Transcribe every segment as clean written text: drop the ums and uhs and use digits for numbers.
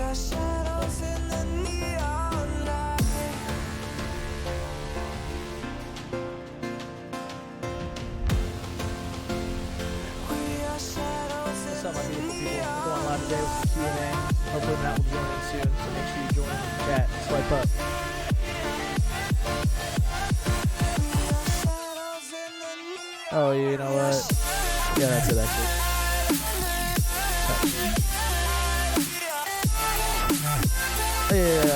What's up, my beautiful people? We're going live today with some Q&A. Hopefully Matt will join in soon, so make sure you join the chat. Swipe up. Oh, you know what? Yeah, that's it, actually. Yeah.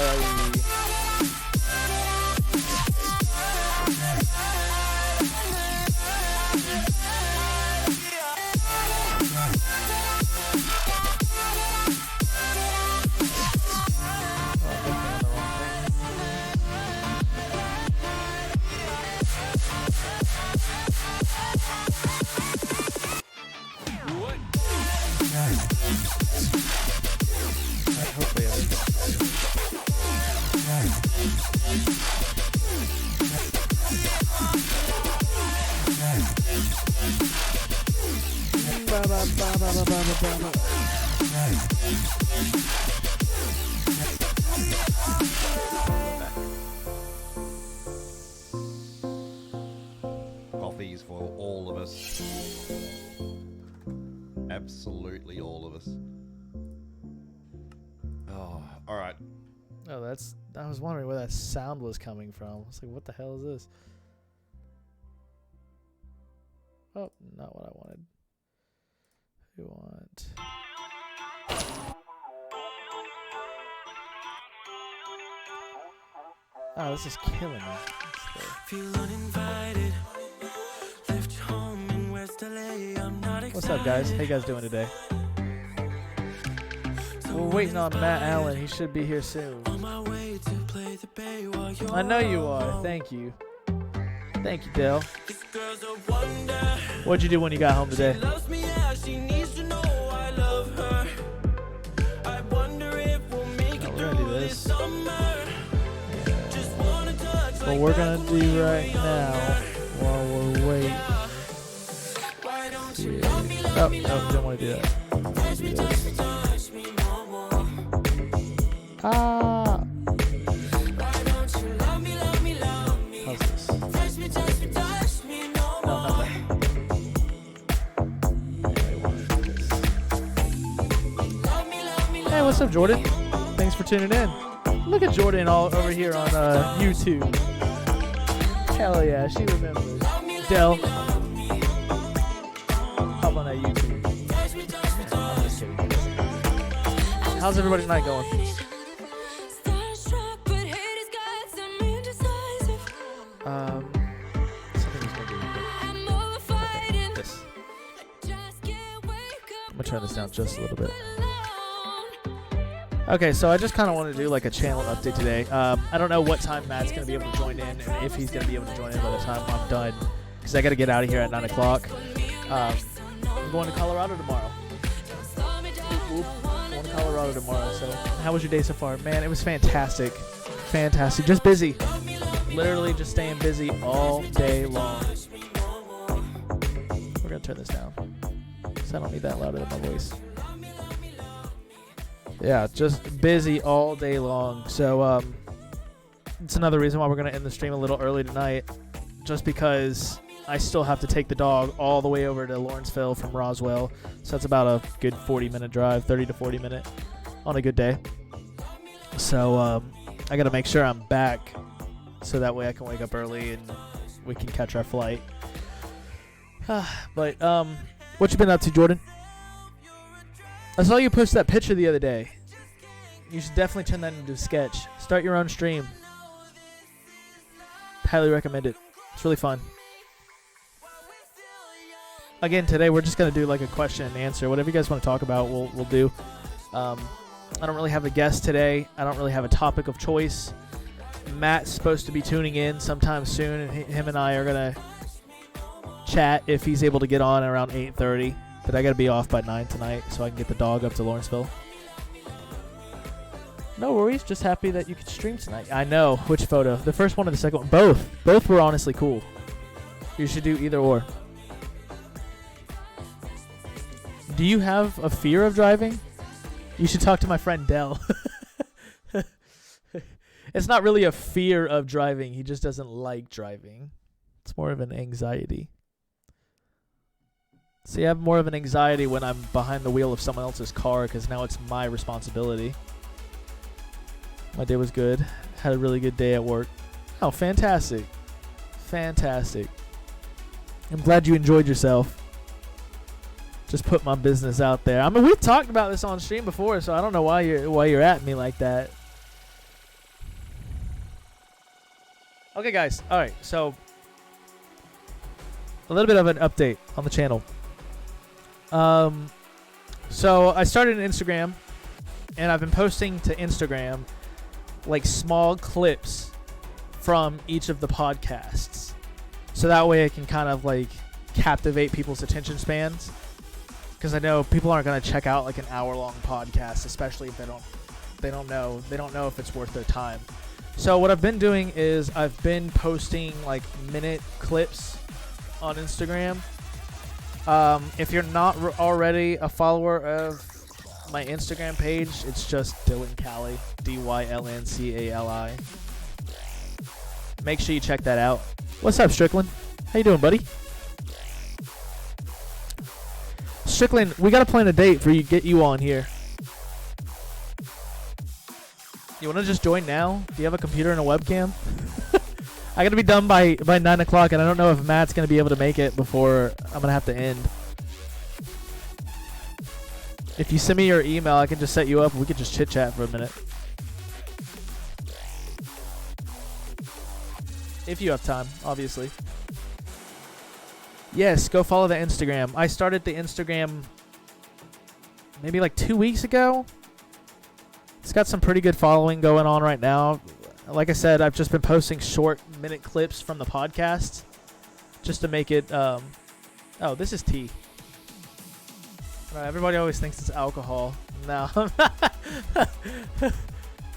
Coffees for all of us. Absolutely all of us. Oh, all right. Oh, I was wondering where that sound was coming from. I was like, what the hell is this? Oh, not what I wanted. We want... Oh, this is killing me. Feel uninvited. Left home in West LA. I'm not What's up, guys? How you guys doing today? We're waiting on Matt Allen. He should be here soon. I know you are. Thank you. Thank you, Dale. What'd you do when you got home today? We're gonna do this. What we're gonna do right now while we're waiting. Oh, don't want to do that. Ah. How's this? No, not that. Hey, what's up, Jordan? Thanks for tuning in. Look at Jordan all over here on YouTube. Hell yeah, she remembers. Dell. Hop on that YouTube. I'm just kidding. How's everybody's night going? This. I'm gonna turn this down just a little bit. Okay, so I just kind of want to do like a channel update today. I don't know what time Matt's going to be able to join in, and if he's going to be able to join in by the time I'm done, because I got to get out of here at 9 o'clock. I'm going to Colorado tomorrow. Going to Colorado tomorrow. So how was your day so far? Man, it was fantastic. Fantastic. Just busy. Literally just staying busy all day long. We're going to turn this down, because I don't need that louder than my voice. Yeah, just busy all day long. So it's another reason why we're going to end the stream a little early tonight, just because I still have to take the dog all the way over to Lawrenceville from Roswell. So that's about a good 40-minute drive, 30 to 40 minute on a good day. So I got to make sure I'm back so that way I can wake up early and we can catch our flight. But what you been up to, Jordan? I saw you post that picture the other day. You should definitely turn that into a sketch. Start your own stream. Highly recommend it. It's really fun. Again, today we're just going to do like a question and answer. Whatever you guys want to talk about, we'll do. I don't really have a guest today. I don't really have a topic of choice. Matt's supposed to be tuning in sometime soon, and him and I are going to chat if he's able to get on around 8:30. But I got to be off by 9 tonight so I can get the dog up to Lawrenceville. No worries. Just happy that you could stream tonight. I know. Which photo? The first one or the second one? Both. Both were honestly cool. You should do either or. Do you have a fear of driving? You should talk to my friend Dell. It's not really a fear of driving. He just doesn't like driving. It's more of an anxiety. See, I have more of an anxiety when I'm behind the wheel of someone else's car because now it's my responsibility. My day was good. Had a really good day at work. Oh, fantastic. Fantastic. I'm glad you enjoyed yourself. Just put my business out there. I mean, we've talked about this on stream before, so I don't know why you're at me like that. Okay, guys. All right, so a little bit of an update on the channel. So I started an Instagram, and I've been posting to Instagram like small clips from each of the podcasts, so that way I can kind of like captivate people's attention spans. Because I know people aren't gonna check out like an hour-long podcast, especially if they don't know if it's worth their time. So what I've been doing is I've been posting like minute clips on Instagram. If you're not already a follower of my Instagram page, it's just Dylan Cali, DYLNCALI. Make sure you check that out. What's up, Strickland? How you doing, buddy? Strickland, we gotta plan a date for you, get you on here. You wanna just join now? Do you have a computer and a webcam? I gotta be done by 9 o'clock, and I don't know if Matt's gonna be able to make it before I'm gonna have to end. If you send me your email, I can just set you up and we could just chit chat for a minute. If you have time, obviously. Yes, go follow the Instagram. I started the Instagram maybe like 2 weeks ago. It's got some pretty good following going on right now. Like I said, I've just been posting short minute clips from the podcast just to make it... oh, this is tea. Everybody always thinks it's alcohol. No.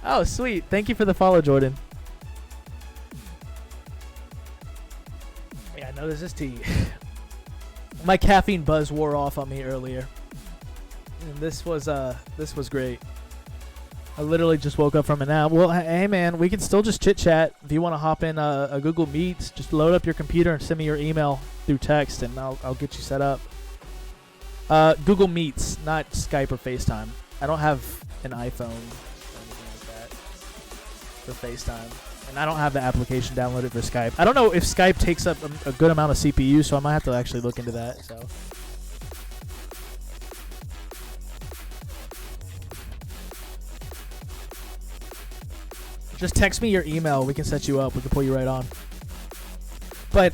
Oh, sweet. Thank you for the follow, Jordan. Yeah, no, this is tea. My caffeine buzz wore off on me earlier. And this was great. I literally just woke up from a nap. Well, hey man, we can still just chit chat. If you want to hop in a Google Meet, just load up your computer and send me your email through text, and I'll get you set up. Google Meets, not Skype or FaceTime. I don't have an iPhone or anything like that for FaceTime, and I don't have the application downloaded for Skype. I don't know if Skype takes up a good amount of CPU, so I might have to actually look into that. So. Just text me your email. We can set you up. We can pull you right on. But,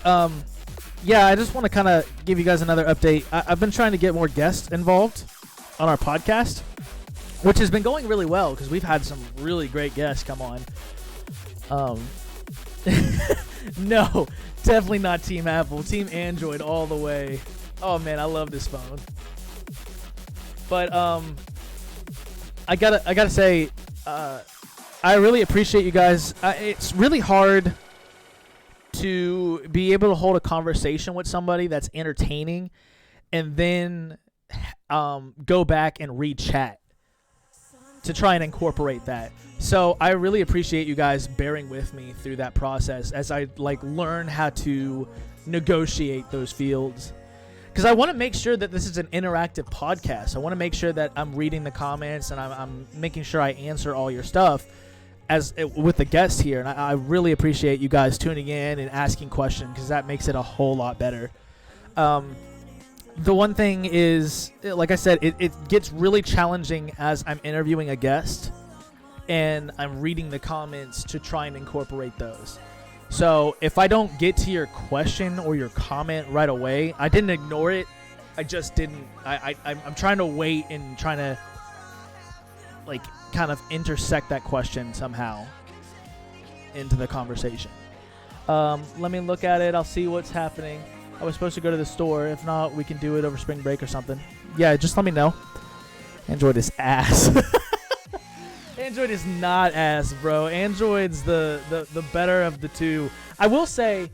yeah, I just want to kind of give you guys another update. I've been trying to get more guests involved on our podcast, which has been going really well because we've had some really great guests come on. No, definitely not Team Apple. Team Android all the way. Oh, man, I love this phone. But I gotta say... I really appreciate you guys. It's really hard to be able to hold a conversation with somebody that's entertaining and then go back and read chat to try and incorporate that. So I really appreciate you guys bearing with me through that process as I learn how to negotiate those fields. Because I want to make sure that this is an interactive podcast. I want to make sure that I'm reading the comments and I'm making sure I answer all your stuff with the guests here, and I really appreciate you guys tuning in and asking questions because that makes it a whole lot better. The one thing is, like I said, it gets really challenging as I'm interviewing a guest and I'm reading the comments to try and incorporate those. So if I don't get to your question or your comment right away, I didn't ignore it. I just didn't. I'm trying to wait and trying to kind of intersect that question somehow into the conversation. Let me look at it. I'll see what's happening. I was supposed to go to the store. If not, we can do it over spring break or something. Yeah, just let me know. Android is ass. Android is not ass, bro. Android's the better of the two. I will say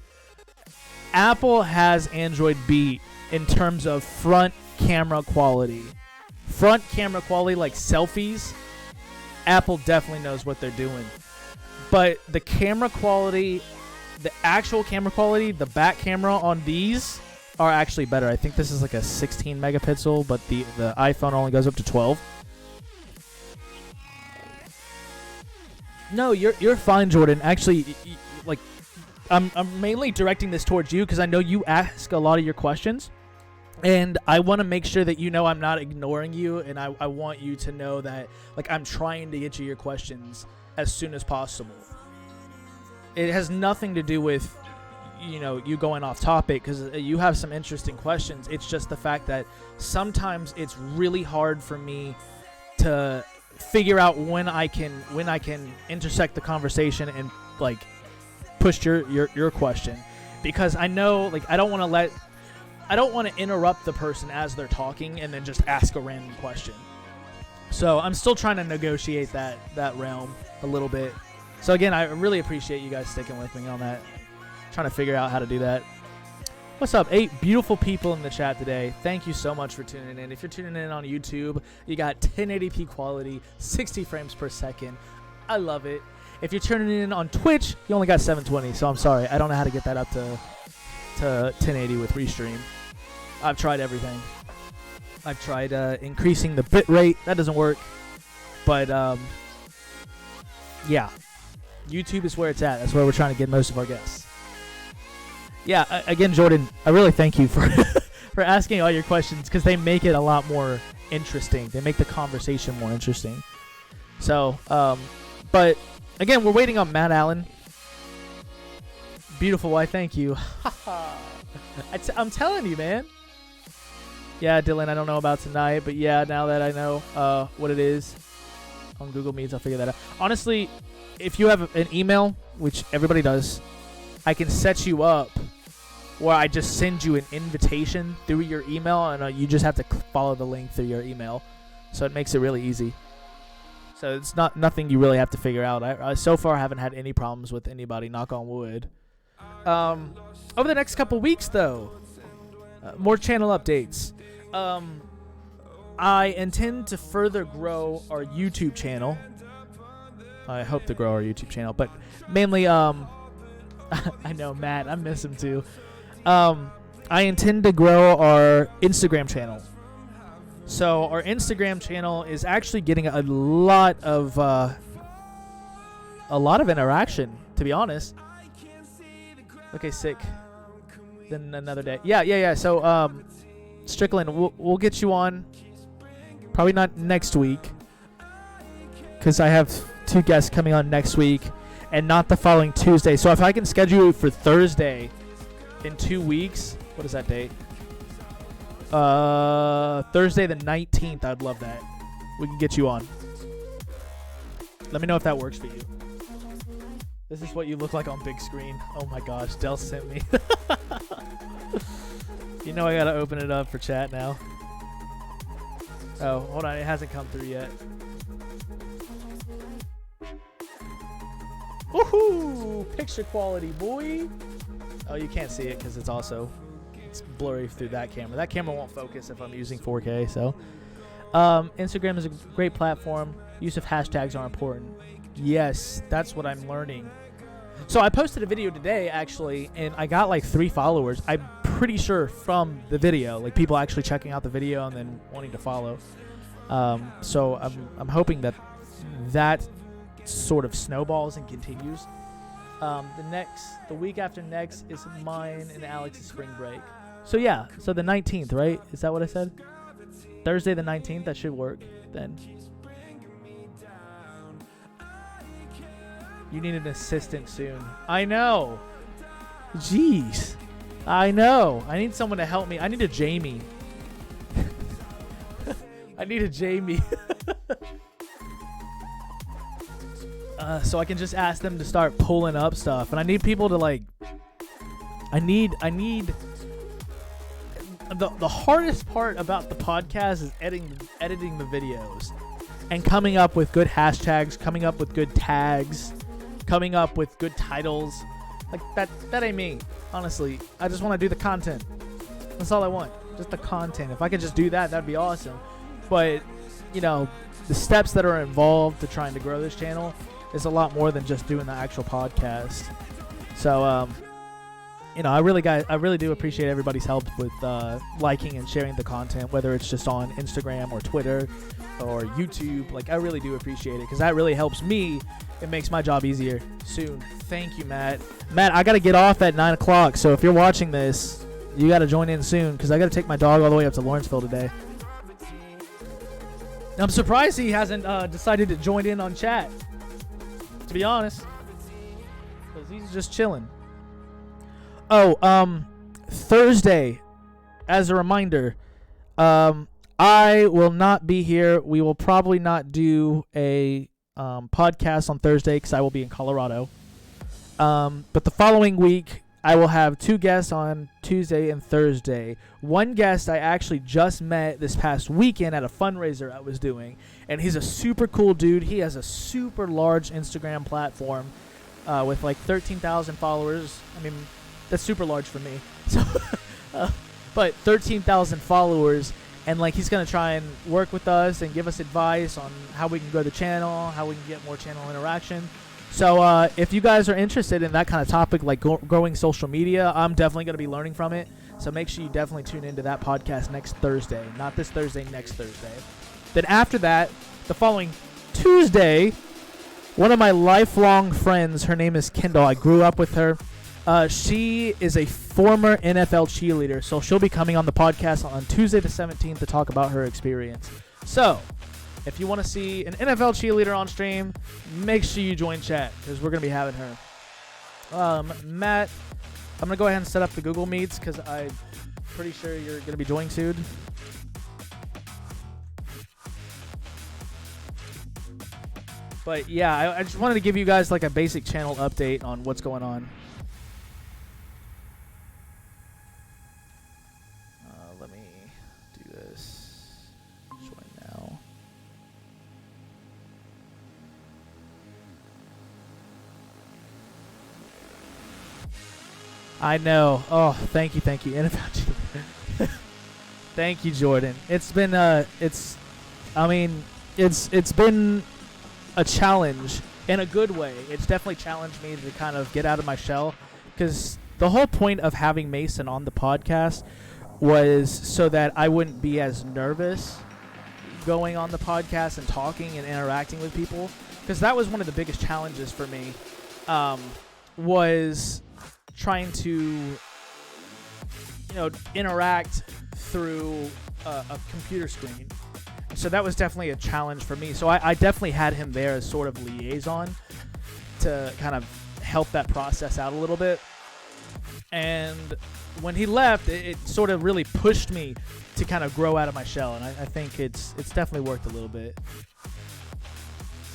Apple has Android beat in terms of front camera quality. front camera quality, like selfies, Apple definitely knows what they're doing. But the camera quality, the actual camera quality, the back camera on these are actually better. I think this is like a 16 megapixel, but the iPhone only goes up to 12. No, you're fine, Jordan. Actually, like, I'm mainly directing this towards you because I know you ask a lot of your questions, and I want to make sure that you know I'm not ignoring you, and I want you to know that, like, I'm trying to get you your questions as soon as possible. It has nothing to do with, you know, you going off topic, because you have some interesting questions. It's just the fact that sometimes it's really hard for me to figure out when I can intersect the conversation and, like, push your question, because I know, like, I don't want to interrupt the person as they're talking and then just ask a random question. So I'm still trying to negotiate that realm a little bit. So again, I really appreciate you guys sticking with me on that. Trying to figure out how to do that. What's up? 8 beautiful people in the chat today. Thank you so much for tuning in. If you're tuning in on YouTube, you got 1080p quality, 60 frames per second. I love it. If you're tuning in on Twitch, you only got 720, so I'm sorry. I don't know how to get that up to 1080 with Restream. I've tried everything. I've tried increasing the bit rate. That doesn't work. But, yeah. YouTube is where it's at. That's where we're trying to get most of our guests. Yeah, again, Jordan, I really thank you for for asking all your questions, because they make it a lot more interesting. They make the conversation more interesting. So, but, again, we're waiting on Matt Allen. Beautiful wife, thank you. I'm telling you, man. Yeah, Dylan, I don't know about tonight, but yeah, now that I know what it is on Google Meets, I'll figure that out. Honestly, if you have an email, which everybody does, I can set you up where I just send you an invitation through your email, and you just have to follow the link through your email. So it makes it really easy. So it's nothing you really have to figure out. I so far haven't had any problems with anybody, knock on wood. Over the next couple weeks, though, more channel updates. I intend to further grow our YouTube channel. I hope to grow our YouTube channel, but mainly, I know, Matt, I miss him too. I intend to grow our Instagram channel. So our Instagram channel is actually getting a lot of interaction, to be honest. Okay, sick. Then another day. Yeah. So, Strickland, we'll get you on. Probably not next week, because I have 2 guests coming on next week, and not the following Tuesday. So if I can schedule it for Thursday in 2 weeks, what is that date? Thursday the 19th. I'd love that. We can get you on. Let me know if that works for you. This is what you look like on big screen. Oh my gosh, Del sent me. You know I gotta open it up for chat now. Oh, hold on, it hasn't come through yet. Woohoo! Picture quality, boy. Oh, you can't see it because it's blurry through that camera. That camera won't focus if I'm using 4K. So, Instagram is a great platform. Use of hashtags are important. Yes, that's what I'm learning. So I posted a video today, actually, and I got like 3 followers. I'm pretty sure from the video, like people actually checking out the video and then wanting to follow. So I'm hoping that sort of snowballs and continues. The week after next is mine and Alex's spring break. So yeah, so the 19th, right? Is that what I said? Thursday the 19th, that should work then. You need an assistant soon. I know. Jeez. I know. I need someone to help me. I need a Jamie. I need a Jamie. So I can just ask them to start pulling up stuff. And I need people to like... I need... The hardest part about the podcast is editing the videos. And coming up with good hashtags, coming up with good tags, coming up with good titles. Like, that ain't me, honestly. I just want to do the content. That's all I want. Just the content. If I could just do that, that'd be awesome. But, you know, the steps that are involved to trying to grow this channel is a lot more than just doing the actual podcast. So, you know, I really do appreciate everybody's help with liking and sharing the content, whether it's just on Instagram or Twitter or YouTube. Like, I really do appreciate it because that really helps me. It makes my job easier. Soon. Thank you, Matt. Matt, I got to get off at 9 o'clock, so if you're watching this, you got to join in soon because I got to take my dog all the way up to Lawrenceville today. I'm surprised he hasn't decided to join in on chat, to be honest, because he's just chilling. Oh, Thursday, as a reminder, I will not be here. We will probably not do a podcast on Thursday because I will be in Colorado. But the following week, I will have 2 guests on Tuesday and Thursday. One guest I actually just met this past weekend at a fundraiser I was doing, and he's a super cool dude. He has a super large Instagram platform with like 13,000 followers. I mean, that's super large for me. So, but 13,000 followers, and like he's gonna try and work with us and give us advice on how we can grow the channel, how we can get more channel interaction. So if you guys are interested in that kind of topic, like growing social media, I'm definitely going to be learning from it. So make sure you definitely tune into that podcast next Thursday. Not this Thursday, next Thursday. Then after that, the following Tuesday, one of my lifelong friends, her name is Kendall. I grew up with her. She is a former NFL cheerleader, so she'll be coming on the podcast on Tuesday the 17th to talk about her experience. So if you want to see an NFL cheerleader on stream, make sure you join chat because we're going to be having her. Matt, I'm going to go ahead and set up the Google Meets because I'm pretty sure you're going to be joining soon. But yeah, I just wanted to give you guys like a basic channel update on what's going on. Let me do this. Join now. I know. Oh, thank you. Thank you, Jordan. It's been it's been a challenge in a good way. It's definitely challenged me to kind of get out of my shell because the whole point of having Mason on the podcast was so that I wouldn't be as nervous going on the podcast and talking and interacting with people, because that was one of the biggest challenges for me, was trying to interact through a computer screen. So that was definitely a challenge for me. So I definitely had him there as sort of liaison to kind of help that process out a little bit. And when he left, it sort of really pushed me to kind of grow out of my shell. And I think it's definitely worked a little bit.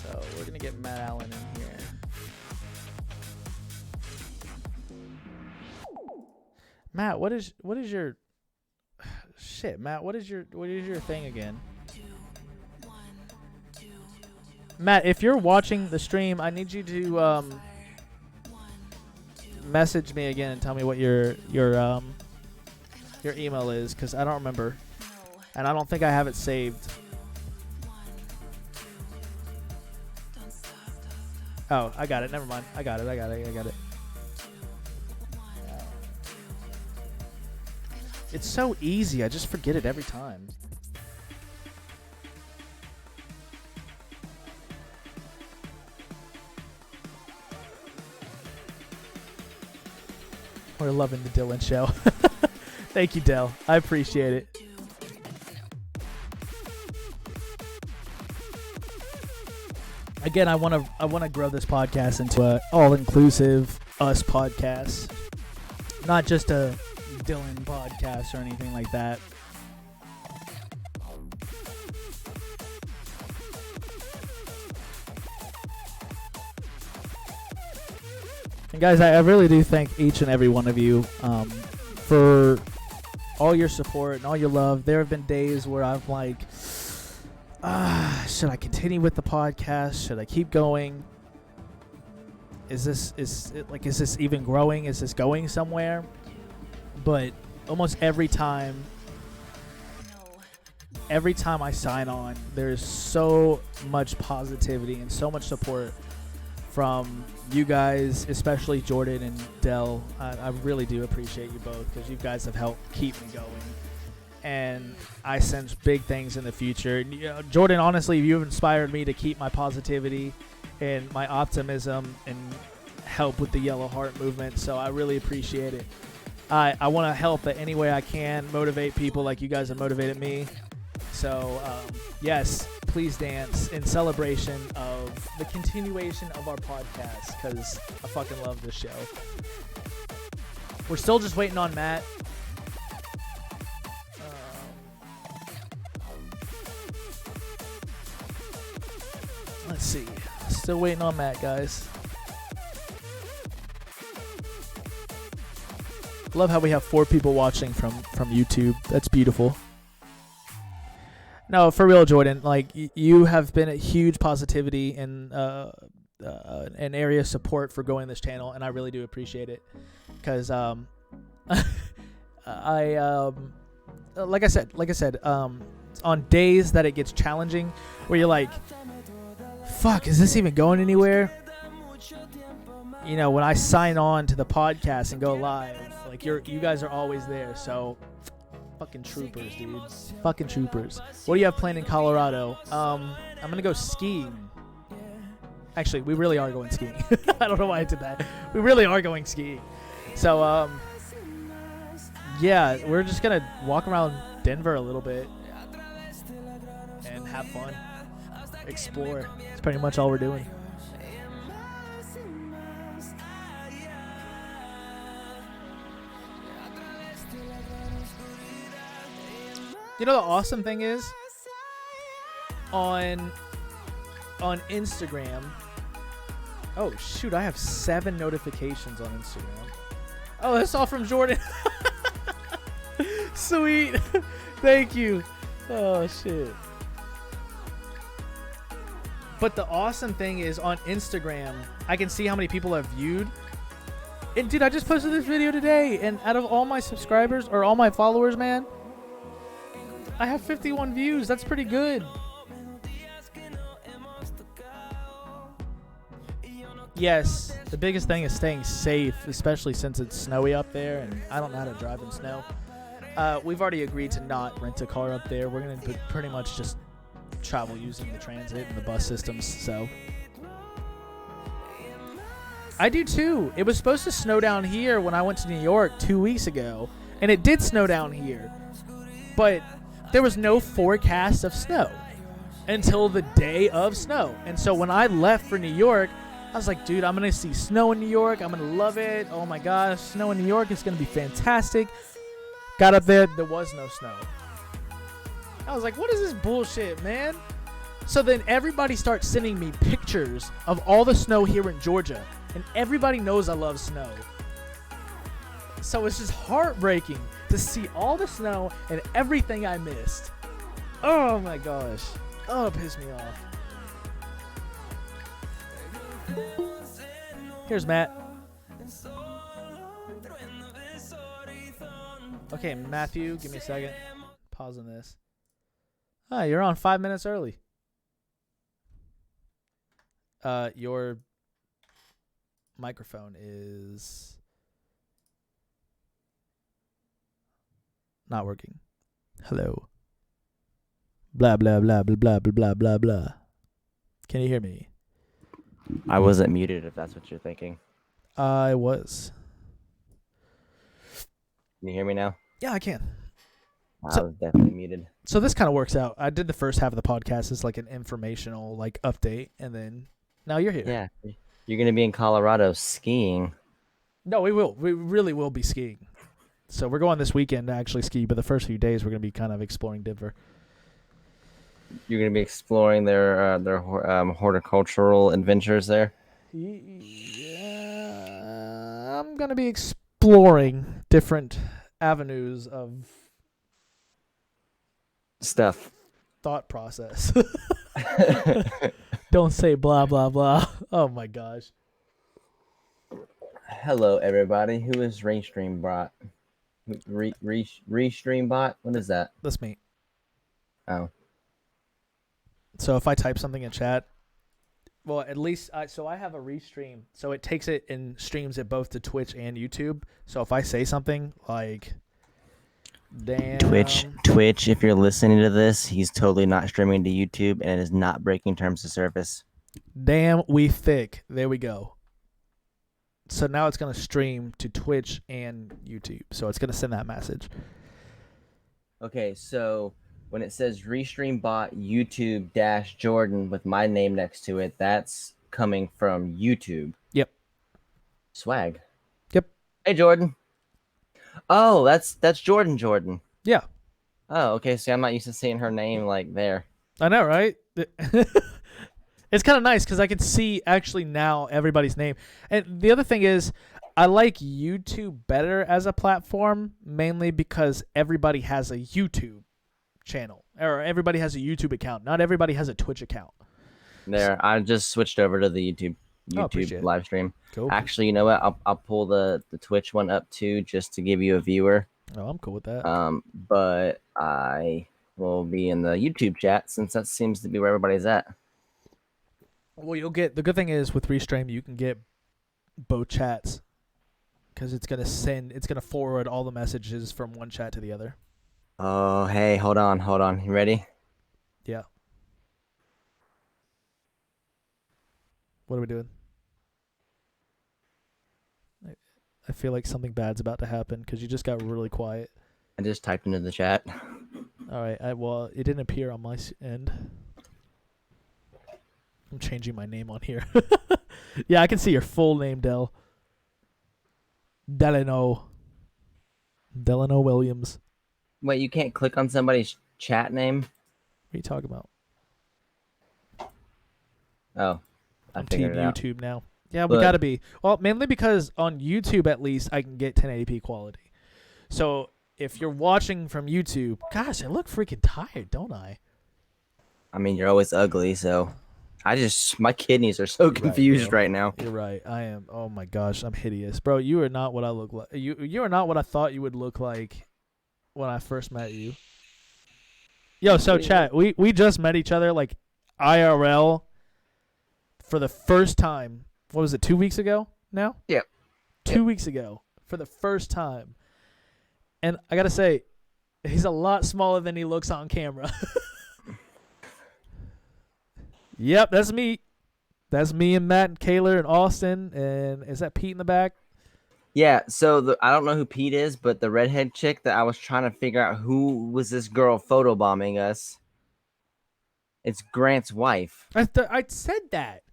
So we're going to get Matt Allen in here. Matt, what is your shit, Matt, what is your thing again? Matt, if you're watching the stream, I need you to message me again and tell me what your email is, because I don't remember, and I don't think I have it saved. Oh, I got it. Never mind. I got it. It's so easy. I just forget it every time. We're loving the Dylan show. Thank you, Del. I appreciate it. Again, I want to grow this podcast into a all-inclusive us podcast, not just a Dylan podcast or anything like that. And guys, I really do thank each and every one of you for all your support and all your love. There have been days where I'm like, should I continue with the podcast? Should I keep going? Is this even growing? Is this going somewhere? But almost every time every time I sign on, there's so much positivity and so much support from you guys, especially Jordan and Dell. I really do appreciate you both because you guys have helped keep me going. And I sense big things in the future. You know, Jordan, honestly, you've inspired me to keep my positivity and my optimism and help with the Yellow Heart movement. So I really appreciate it. I want to help in any way I can, motivate people like you guys have motivated me. So, yes, please dance in celebration of the continuation of our podcast because I fucking love this show. We're still just waiting on Matt. Let's see. Still waiting on Matt, guys. Love how we have 4 people watching from YouTube. That's beautiful. No, for real, Jordan. Like you have been a huge positivity and an area of support for growing this channel, and I really do appreciate it. Because like I said, on days that it gets challenging, where you're like, "Fuck, is this even going anywhere?" You know, when I sign on to the podcast and go live, like you guys are always there. So. Fucking troopers, dude. Fucking troopers. What do you have planned in Colorado? I'm gonna go skiing. Actually, we really are going skiing. I don't know why I did that. We really are going skiing. So, yeah, we're just gonna walk around Denver a little bit and have fun. Explore. That's pretty much all we're doing. You know the awesome thing is on Instagram. Oh shoot, I have 7 notifications on Instagram. Oh, that's all from Jordan. Sweet. Thank you. Oh shit. But the awesome thing is on Instagram, I can see how many people have viewed. And dude, I just posted this video today, and out of all my subscribers or all my followers, man, I have 51 views. That's pretty good. Yes, the biggest thing is staying safe, especially since it's snowy up there, and I don't know how to drive in snow. We've already agreed to not rent a car up there. We're going to pretty much just travel using the transit and the bus systems, so. I do too. It was supposed to snow down here when I went to New York 2 weeks ago, and it did snow down here. But there was no forecast of snow until the day of snow. And so when I left for New York, I was like, dude, I'm going to see snow in New York. I'm going to love it. Oh my gosh, snow in New York is going to be fantastic. Got up there was no snow. I was like, what is this bullshit, man? So then everybody starts sending me pictures of all the snow here in Georgia. And everybody knows I love snow. So it's just heartbreaking to see all the snow and everything I missed. Oh my gosh. Oh, it pissed me off. Here's Matt. Okay, Matthew, give me a second. Pausing this. Ah, you're on 5 minutes early. Your microphone is not working. Hello. Blah, blah, blah, blah, blah, blah, blah, blah. Can you hear me? I wasn't muted, if that's what you're thinking. I was. Can you hear me now? Yeah, I can. I was definitely muted. So this kind of works out. I did the first half of the podcast as like an informational like update, and then now you're here. Yeah. You're going to be in Colorado skiing. No, we will. We really will be skiing. So we're going this weekend to actually ski, but the first few days we're going to be kind of exploring Denver. You're going to be exploring their horticultural adventures there? Yeah, I'm going to be exploring different avenues of stuff. thought process. Don't say blah, blah, blah. Oh, my gosh. Hello, everybody. Who is Restream Bot? Restream Bot? What is that? That's me. Oh. So if I type something in chat, well, at least I have a restream, so it takes it and streams it both to Twitch and YouTube. So if I say something like, "Damn," Twitch, if you're listening to this, he's totally not streaming to YouTube and it is not breaking terms of service. "Damn, we thick." There we go. So now it's gonna stream to Twitch and YouTube. So it's gonna send that message. Okay, so when it says restream bot YouTube -Jordan with my name next to it, that's coming from YouTube. Yep. Swag. Yep. Hey, Jordan. Oh, that's Jordan. Yeah. Oh, okay. See, I'm not used to seeing her name like there. I know, right? It's kind of nice because I can see actually now everybody's name. And the other thing is, I like YouTube better as a platform, mainly because everybody has a YouTube channel, or everybody has a YouTube account. Not everybody has a Twitch account. There, I just switched over to the appreciate it. live stream. Cool. Actually, you know what? I'll pull the Twitch one up too, just to give you a viewer. Oh, I'm cool with that. But I will be in the YouTube chat since that seems to be where everybody's at. Well, you'll get, the good thing is with Restream, you can get both chats because it's gonna forward all the messages from one chat to the other. Oh, hey, hold on. You ready? Yeah. What are we doing? I feel like something bad's about to happen because you just got really quiet. I just typed into the chat. All right. Well, it didn't appear on my end. I'm changing my name on here. Yeah, I can see your full name, Delano Williams. Wait, you can't click on somebody's chat name? What are you talking about? Oh, I I'm Team figured it out. YouTube now. Yeah, we gotta be. Well, mainly because on YouTube at least I can get 1080p quality. So if you're watching from YouTube, gosh, I look freaking tired, don't I? I mean, you're always ugly, so my kidneys are so confused bro. right now. You're right. I am. Oh my gosh, I'm hideous, bro. You are not what I look like. You are not what I thought you would look like when I first met you. Yo, so chat, we just met each other like IRL for the first time. What was it, 2 weeks ago now? Yep. 2 weeks ago for the first time. And I got to say, he's a lot smaller than he looks on camera. Yep, that's me. That's me and Matt and Kayla and Austin. And is that Pete in the back? Yeah, so I don't know who Pete is, but the redhead chick that I was trying to figure out who was this girl photobombing us. It's Grant's wife. I said that.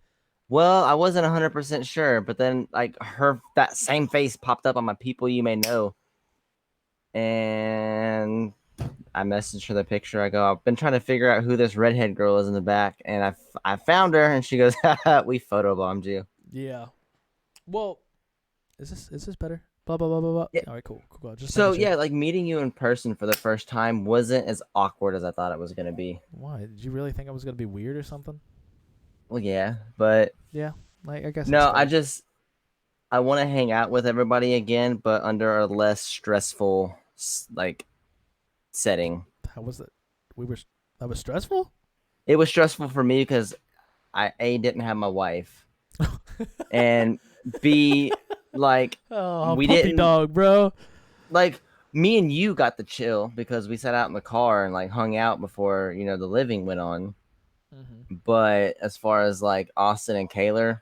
Well, I wasn't 100% sure, but then like that same face popped up on my people you may know. And I messaged her the picture. I go, I've been trying to figure out who this redhead girl is in the back, and I found her, and she goes, "We photobombed you." Yeah. Well, is this better? Blah blah blah blah blah. Yeah. All right, cool. Just So yeah, like meeting you in person for the first time wasn't as awkward as I thought it was gonna be. Why? Did you really think I was gonna be weird or something? Well, yeah, but Yeah, like I guess. no, I want to hang out with everybody again, but under a less stressful like setting. How was it? That was stressful. It was stressful for me because I didn't have my wife, and B, like Oh, we puppy didn't dog, bro. like me and you got the chill because we sat out in the car and like hung out before the living went on. Mm-hmm. But as far as like Austin and Kaylor,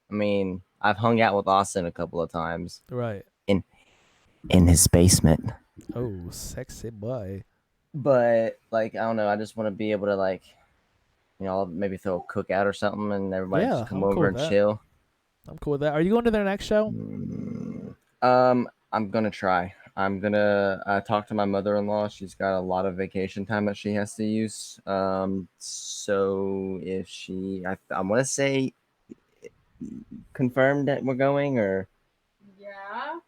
I mean, I've hung out with Austin a couple of times. Right. In his basement. Oh, sexy boy. But like, I don't know. I just want to be able to like, maybe throw a cookout or something, and everybody just come over and chill. I'm cool with that. Are you going to their next show? I'm gonna try. I'm gonna talk to my mother-in-law. She's got a lot of vacation time that she has to use. So if I want to say confirmed that we're going, or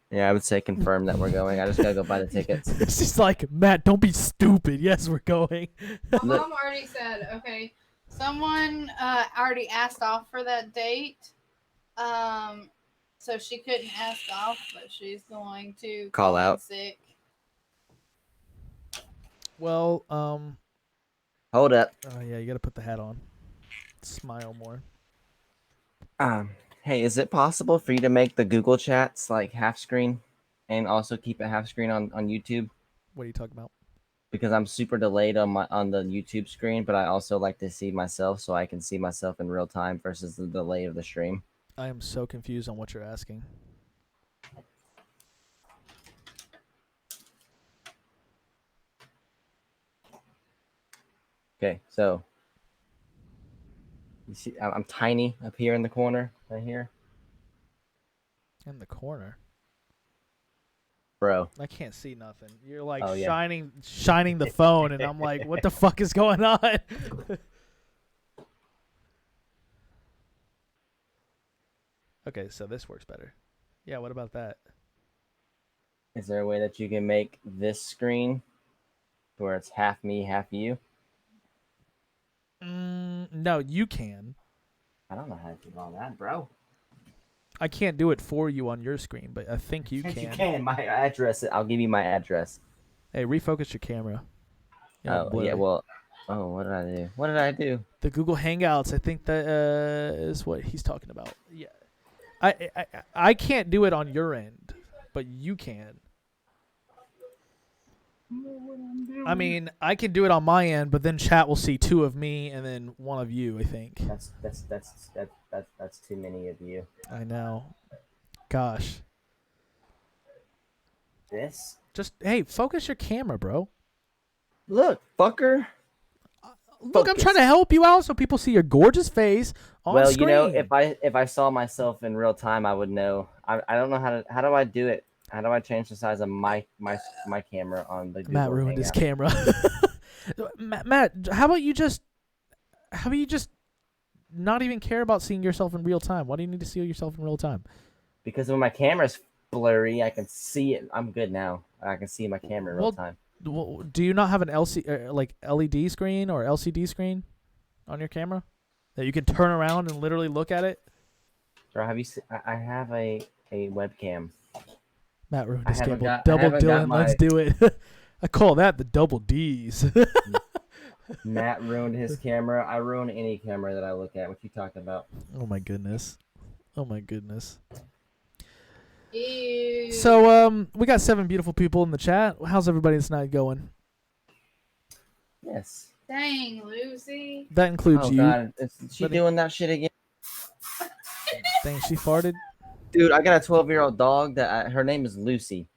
yeah, I would say confirmed that we're going. I just gotta go buy the tickets. She's like, Matt, don't be stupid. Yes, we're going. My mom already said, okay, someone already asked off for that date. So she couldn't ask off, but she's going to call out sick. Well, Hold up. Oh yeah, you gotta put the hat on. Smile more. Hey, is it possible for you to make the Google Chats like half screen, and also keep it half screen on YouTube? What are you talking about? Because I'm super delayed on the YouTube screen, but I also like to see myself so I can see myself in real time versus the delay of the stream. I am so confused on what you're asking. Okay, so you see, I'm tiny up here in the corner, right here, In the corner. bro. I can't see nothing. You're like Oh, yeah. shining the phone, and I'm like, what the fuck is going on? Okay, so this works better. Yeah, what about that? Is there a way that you can make this screen where it's half me, half you? No, you can. I don't know how to do all that, bro. I can't do it for you on your screen, but I think you Yes, can. you can. My address. I'll give you my address. Hey, refocus your camera. Yeah, Oh yeah. Well. Oh, what did I do? What did I do? the Google Hangouts. I think that is what he's talking about. Yeah, I can't do it on your end, but you can. I mean, I can do it on my end, but then chat will see 2 of me and then 1 of you. I think. That's too many of you. I know. Gosh. This. Just hey, focus your camera, bro. Look, fucker. Look, I'm Focus. trying to help you out so people see your gorgeous face on Well, screen. you know, if I saw myself in real time, I would know. I don't know how do I do it? How do I change the size of my camera on the Google Matt ruined his Hangout? camera. Matt, how about you just not even care about seeing yourself in real time? Why do you need to see yourself in real time? Because when my camera's blurry, I can see it. I'm good now. I can see my camera in real time. Well, do you not have an like LED screen or LCD screen on your camera that you can turn around and literally look at it? Bro, have you seen? I have a webcam. Matt ruined I his haven't camera. got- I Double haven't got Dylan, let's my- do it. I call that the double D's. Matt ruined his camera. I ruin any camera that I look at. What you talking about? Oh my goodness. Oh my goodness. Ew. So we got 7 beautiful people in the chat. How's everybody's night going? Yes. Dang, Lucy. That includes Oh you. God, is she But- doing that shit again? Dang, she farted. Dude, I got a 12-year-old dog that her name is Lucy,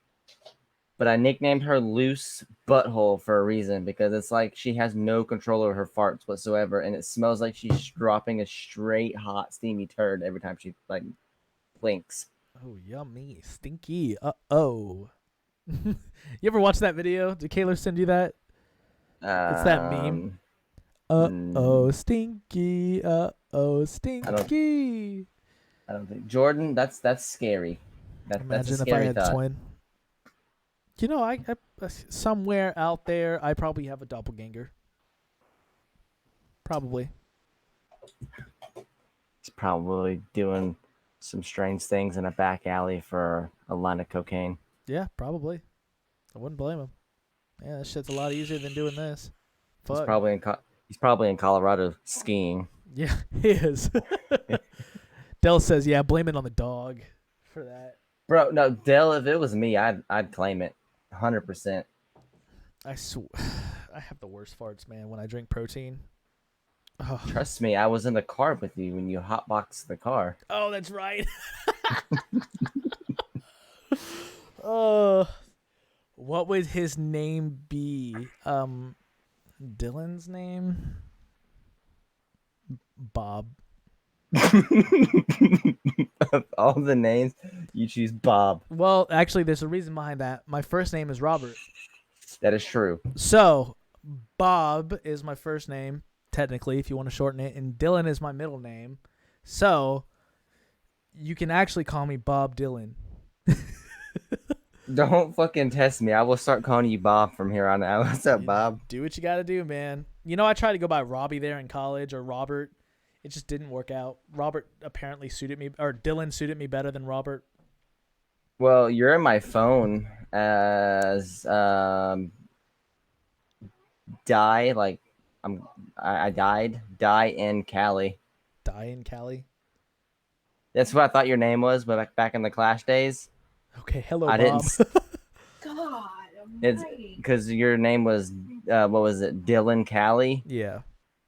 but I nicknamed her Loose Butthole for a reason because it's like she has no control over her farts whatsoever, and it smells like she's dropping a straight hot steamy turd every time she like blinks. Oh, yummy, stinky. Oh. You ever watch that video? Did Kayla send you that? It's that meme. Mm. Stinky. Stinky. I don't think Jordan. That's scary. That's a Imagine if I scary had thought. a twin. You know, I somewhere out there, I probably have a doppelganger. Probably. He's probably doing some strange things in a back alley for a line of cocaine. Yeah, probably. I wouldn't blame him. Yeah, that shit's a lot easier than doing this. He's Fuck. probably in Colorado skiing. Yeah, he is. Dell says, yeah, blame it on the dog for that. Bro, no, Dell. If it was me, I'd claim it, 100%. I have the worst farts, man, when I drink protein. Oh, Trust me, I was in the car with you when you hotboxed the car. oh that's right. What would his name be? Dylan's name? Bob. Of all the names, you choose Bob. Well, actually, there's a reason behind that. My first name is Robert. That is true. So, Bob is my first name, technically, if you want to shorten it, and Dylan is my middle name. So, you can actually call me Bob Dylan. Don't fucking test me. I will start calling you Bob from here on out. What's up, Bob? Do what you got to do, man. You know, I tried to go by Robbie there in college, or Robert. It just didn't work out. Robert apparently suited me, or Dylan suited me better than Robert. Well, you're in my phone as Die. Like, I died. Die in Cali. Die in Cali. That's what I thought your name was, but back in the Clash days, Okay, hello, I Bob. didn't. God It's almighty. because your name was what was it, Dylan Cali? Yeah.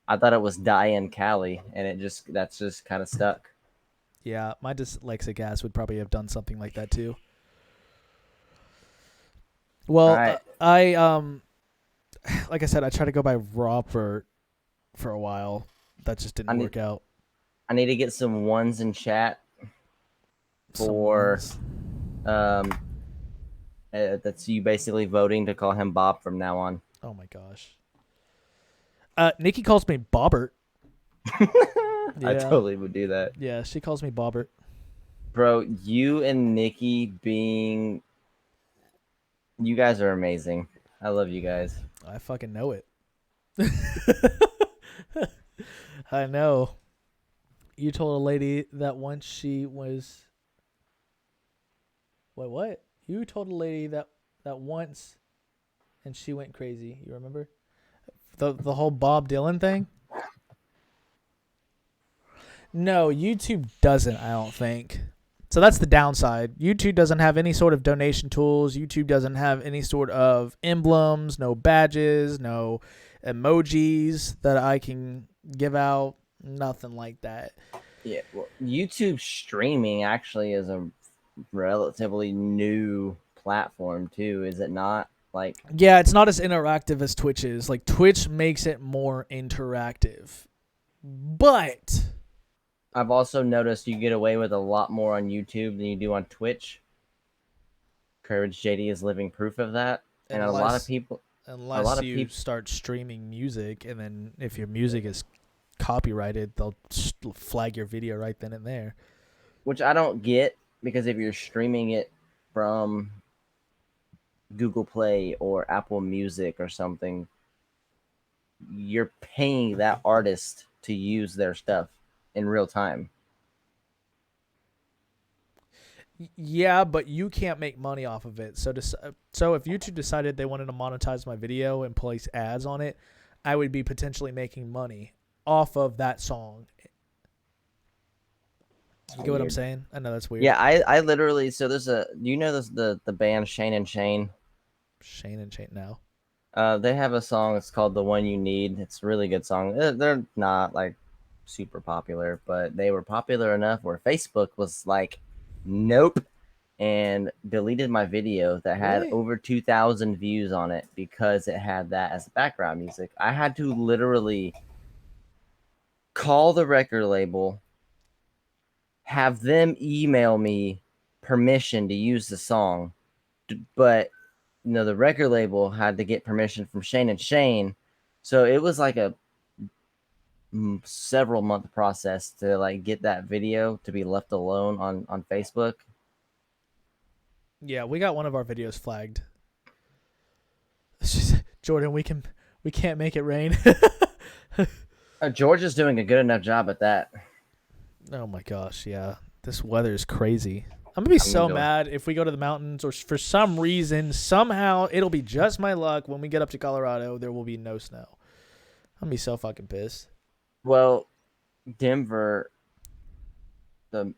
I thought it was Diane Cali, and that's just kind of stuck. Yeah, my dyslexic ass would probably have done something like that too. Well, All right. like I said, I tried to go by Robert for a while. That just didn't work out. I need to get some ones in chat for Someone's- that's you basically voting to call him Bob from now on. Oh my gosh. Nikki calls me Bobbert. I totally would do that. Yeah, she calls me Bobbert. Bro, you and Nikki you guys are amazing. I love you guys. I fucking know it. I know. You told a lady that once she was. Wait, what? You told a lady that once, and she went crazy. You remember the whole Bob Dylan thing? No, YouTube doesn't. I don't think. So that's the downside. YouTube doesn't have any sort of donation tools. YouTube doesn't have any sort of emblems, no badges, no emojis that I can give out. Nothing like that. Yeah, well, YouTube streaming actually is a relatively new platform too, is it not? Like, yeah, it's not as interactive as Twitch is. Like, Twitch makes it more interactive. But I've also noticed you get away with a lot more on YouTube than you do on Twitch. Courage JD is living proof of that. And a lot of people start streaming music, and then if your music is copyrighted, they'll flag your video right then and there. Which I don't get, because if you're streaming it from Google Play or Apple Music or something, you're paying that artist to use their stuff in real time. Yeah, but you can't make money off of it. So if YouTube decided they wanted to monetize my video and place ads on it, I would be potentially making money off of that song. You get what I'm saying? I know that's weird. Yeah, I literally, so there's the band Shane and Shane? Shane and Shane now. They have a song, it's called The One You Need. It's a really good song. They're not like super popular, but they were popular enough where Facebook was like, nope, and deleted my video that had over 2,000 views on it because it had that as background music. I had to literally call the record label, have them email me permission to use the song, but the record label had to get permission from Shane and Shane, so it was like a several month process to like get that video to be left alone on Facebook. Yeah, we got one of our videos flagged. Jordan, we can't make it rain. George is doing a good enough job at that. Oh my gosh, yeah. This weather is crazy. I'm going to be mad if we go to the mountains or for some reason, somehow, it'll be just my luck. When we get up to Colorado, there will be no snow. I'm going to be so fucking pissed. Well, Denver, the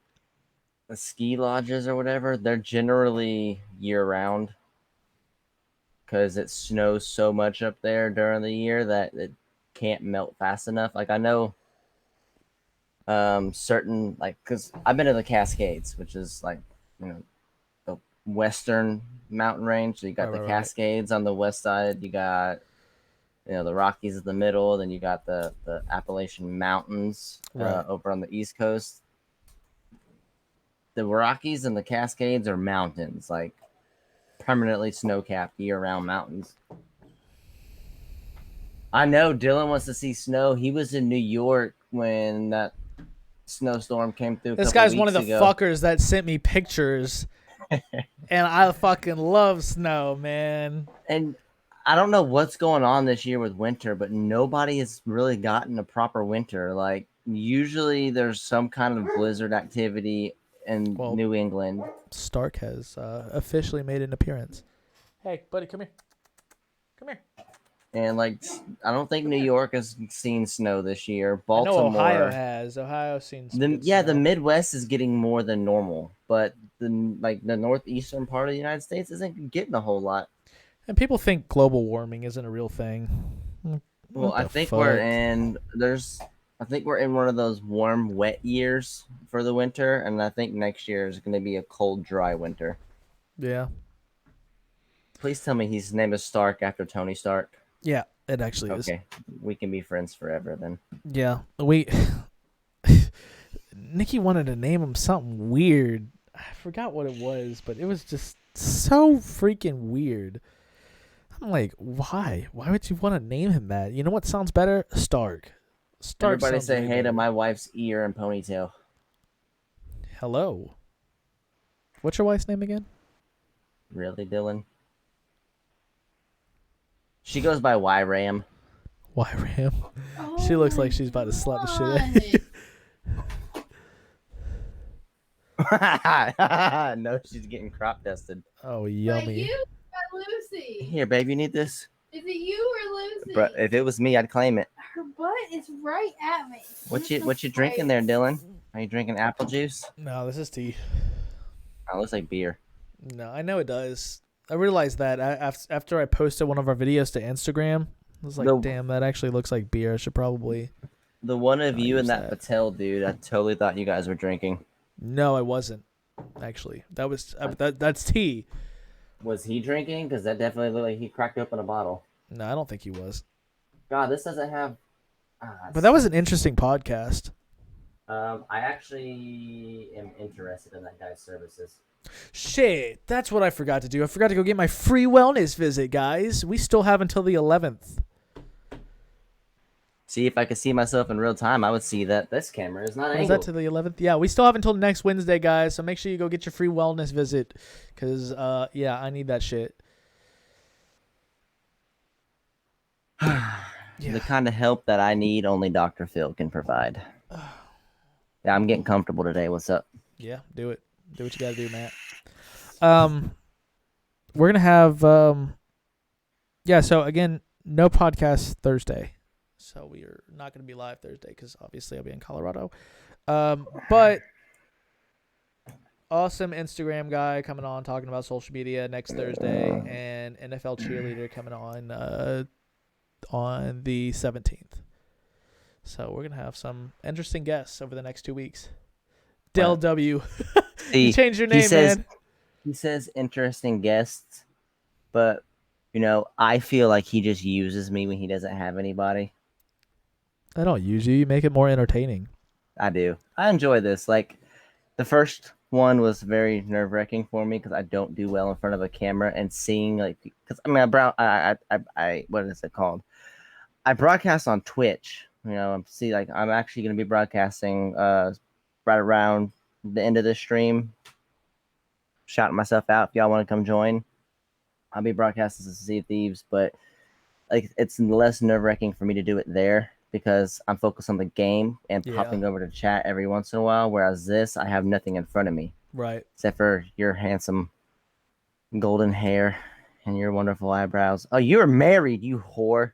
ski lodges or whatever, they're generally year-round because it snows so much up there during the year that it can't melt fast enough. Like, I know certain, like, because I've been to the Cascades, which is like, the western mountain range. So you got the Cascades on the west side, you got the Rockies in the middle, then you got the Appalachian Mountains over on the East Coast. The Rockies and the Cascades are mountains, like permanently snow-capped year-round mountains. I know Dylan wants to see snow. He was in New York when that snowstorm came through. This guy's one of the fuckers that sent me pictures, and I fucking love snow, man. And I don't know what's going on this year with winter, but nobody has really gotten a proper winter. Like, usually there's some kind of blizzard activity in New England. Stark has officially made an appearance. Hey, buddy, come here. Come here. And like, I don't think New York has seen snow this year. I know Baltimore, Ohio has. Ohio's seen some good the snow. Midwest is getting more than normal, but the northeastern part of the United States isn't getting a whole lot. And people think global warming isn't a real thing. Well, What I the think fuck? I think we're in one of those warm, wet years for the winter, and I think next year is going to be a cold, dry winter. Yeah. Please tell me his name is Stark after Tony Stark. Yeah, it actually is. Okay, we can be friends forever then. Yeah. Nikki wanted to name him something weird. I forgot what it was, but it was just so freaking weird. I'm like, why? Why would you want to name him that? You know what sounds better? Stark. Stark. Everybody sounds say way hey to better. my wife's ear and ponytail. Hello. What's your wife's name again? Really, Dylan? She goes by Y-Ram. Why Ram? Oh She looks my like she's about to slap the shit out of you. No, she's getting crop dusted. Oh, Like yummy. you or Lucy? Here, babe, you need this? Is it you or Lucy? But if it was me, I'd claim it. Her butt is right at me. What you drinking there, Dylan? Are you drinking apple juice? No, this is tea. Oh, it looks like beer. No, I know it does. I realized that after I posted one of our videos to Instagram. I was like, damn, that actually looks like beer. I should probably. The one of you use and that that. Patel dude, I totally thought you guys were drinking. No, I wasn't. Actually, that was that's tea. Was he drinking? Because that definitely looked like he cracked open a bottle. No, I don't think he was. God, this doesn't have. But that was an interesting podcast. I actually am interested in that guy's services. Shit, that's what I forgot to do. I forgot to go get my free wellness visit, guys. We still have until the 11th. See, if I could see myself in real time, I would see that this camera is not Is angled. that to the 11th? Yeah, we still have until next Wednesday, guys. So make sure you go get your free wellness visit, because yeah, I need that shit. The kind of help that I need, only Dr. Phil can provide. Yeah, I'm getting comfortable today. What's up? Yeah, do it. Do what you gotta do, Matt. We're gonna have yeah. So again, no podcast Thursday. So we are not gonna be live Thursday because obviously I'll be in Colorado. But awesome Instagram guy coming on talking about social media next Thursday, and NFL cheerleader coming on the 17th. So we're gonna have some interesting guests over the next 2 weeks. Del W. See, You changed your name, man. He says interesting guests, but I feel like he just uses me when he doesn't have anybody. I don't use you. You make it more entertaining. I do. I enjoy this. Like, the first one was very nerve-wracking for me because I don't do well in front of a camera, and seeing because I what is it called? I broadcast on Twitch. I'm actually going to be broadcasting right around the end of this stream. Shouting myself out if y'all want to come join. I'll be broadcasting to Sea of Thieves, but it's less nerve-wracking for me to do it there because I'm focused on the game and popping over to chat every once in a while, whereas this, I have nothing in front of me. Right. Except for your handsome golden hair and your wonderful eyebrows. Oh, you're married, you whore.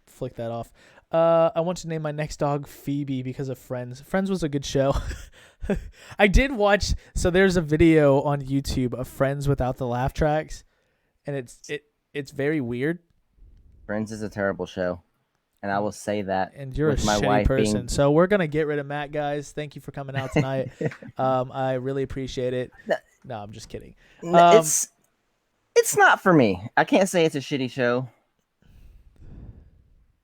Flick that off. I want to name my next dog Phoebe because of Friends. Friends was a good show. I did watch. So there's a video on YouTube of Friends without the laugh tracks, and it's very weird. Friends is a terrible show, and I will say that. And you're a with my shitty wife person. being- So we're gonna get rid of Matt, guys. Thank you for coming out tonight. I really appreciate it. No, I'm just kidding. It's not for me. I can't say it's a shitty show.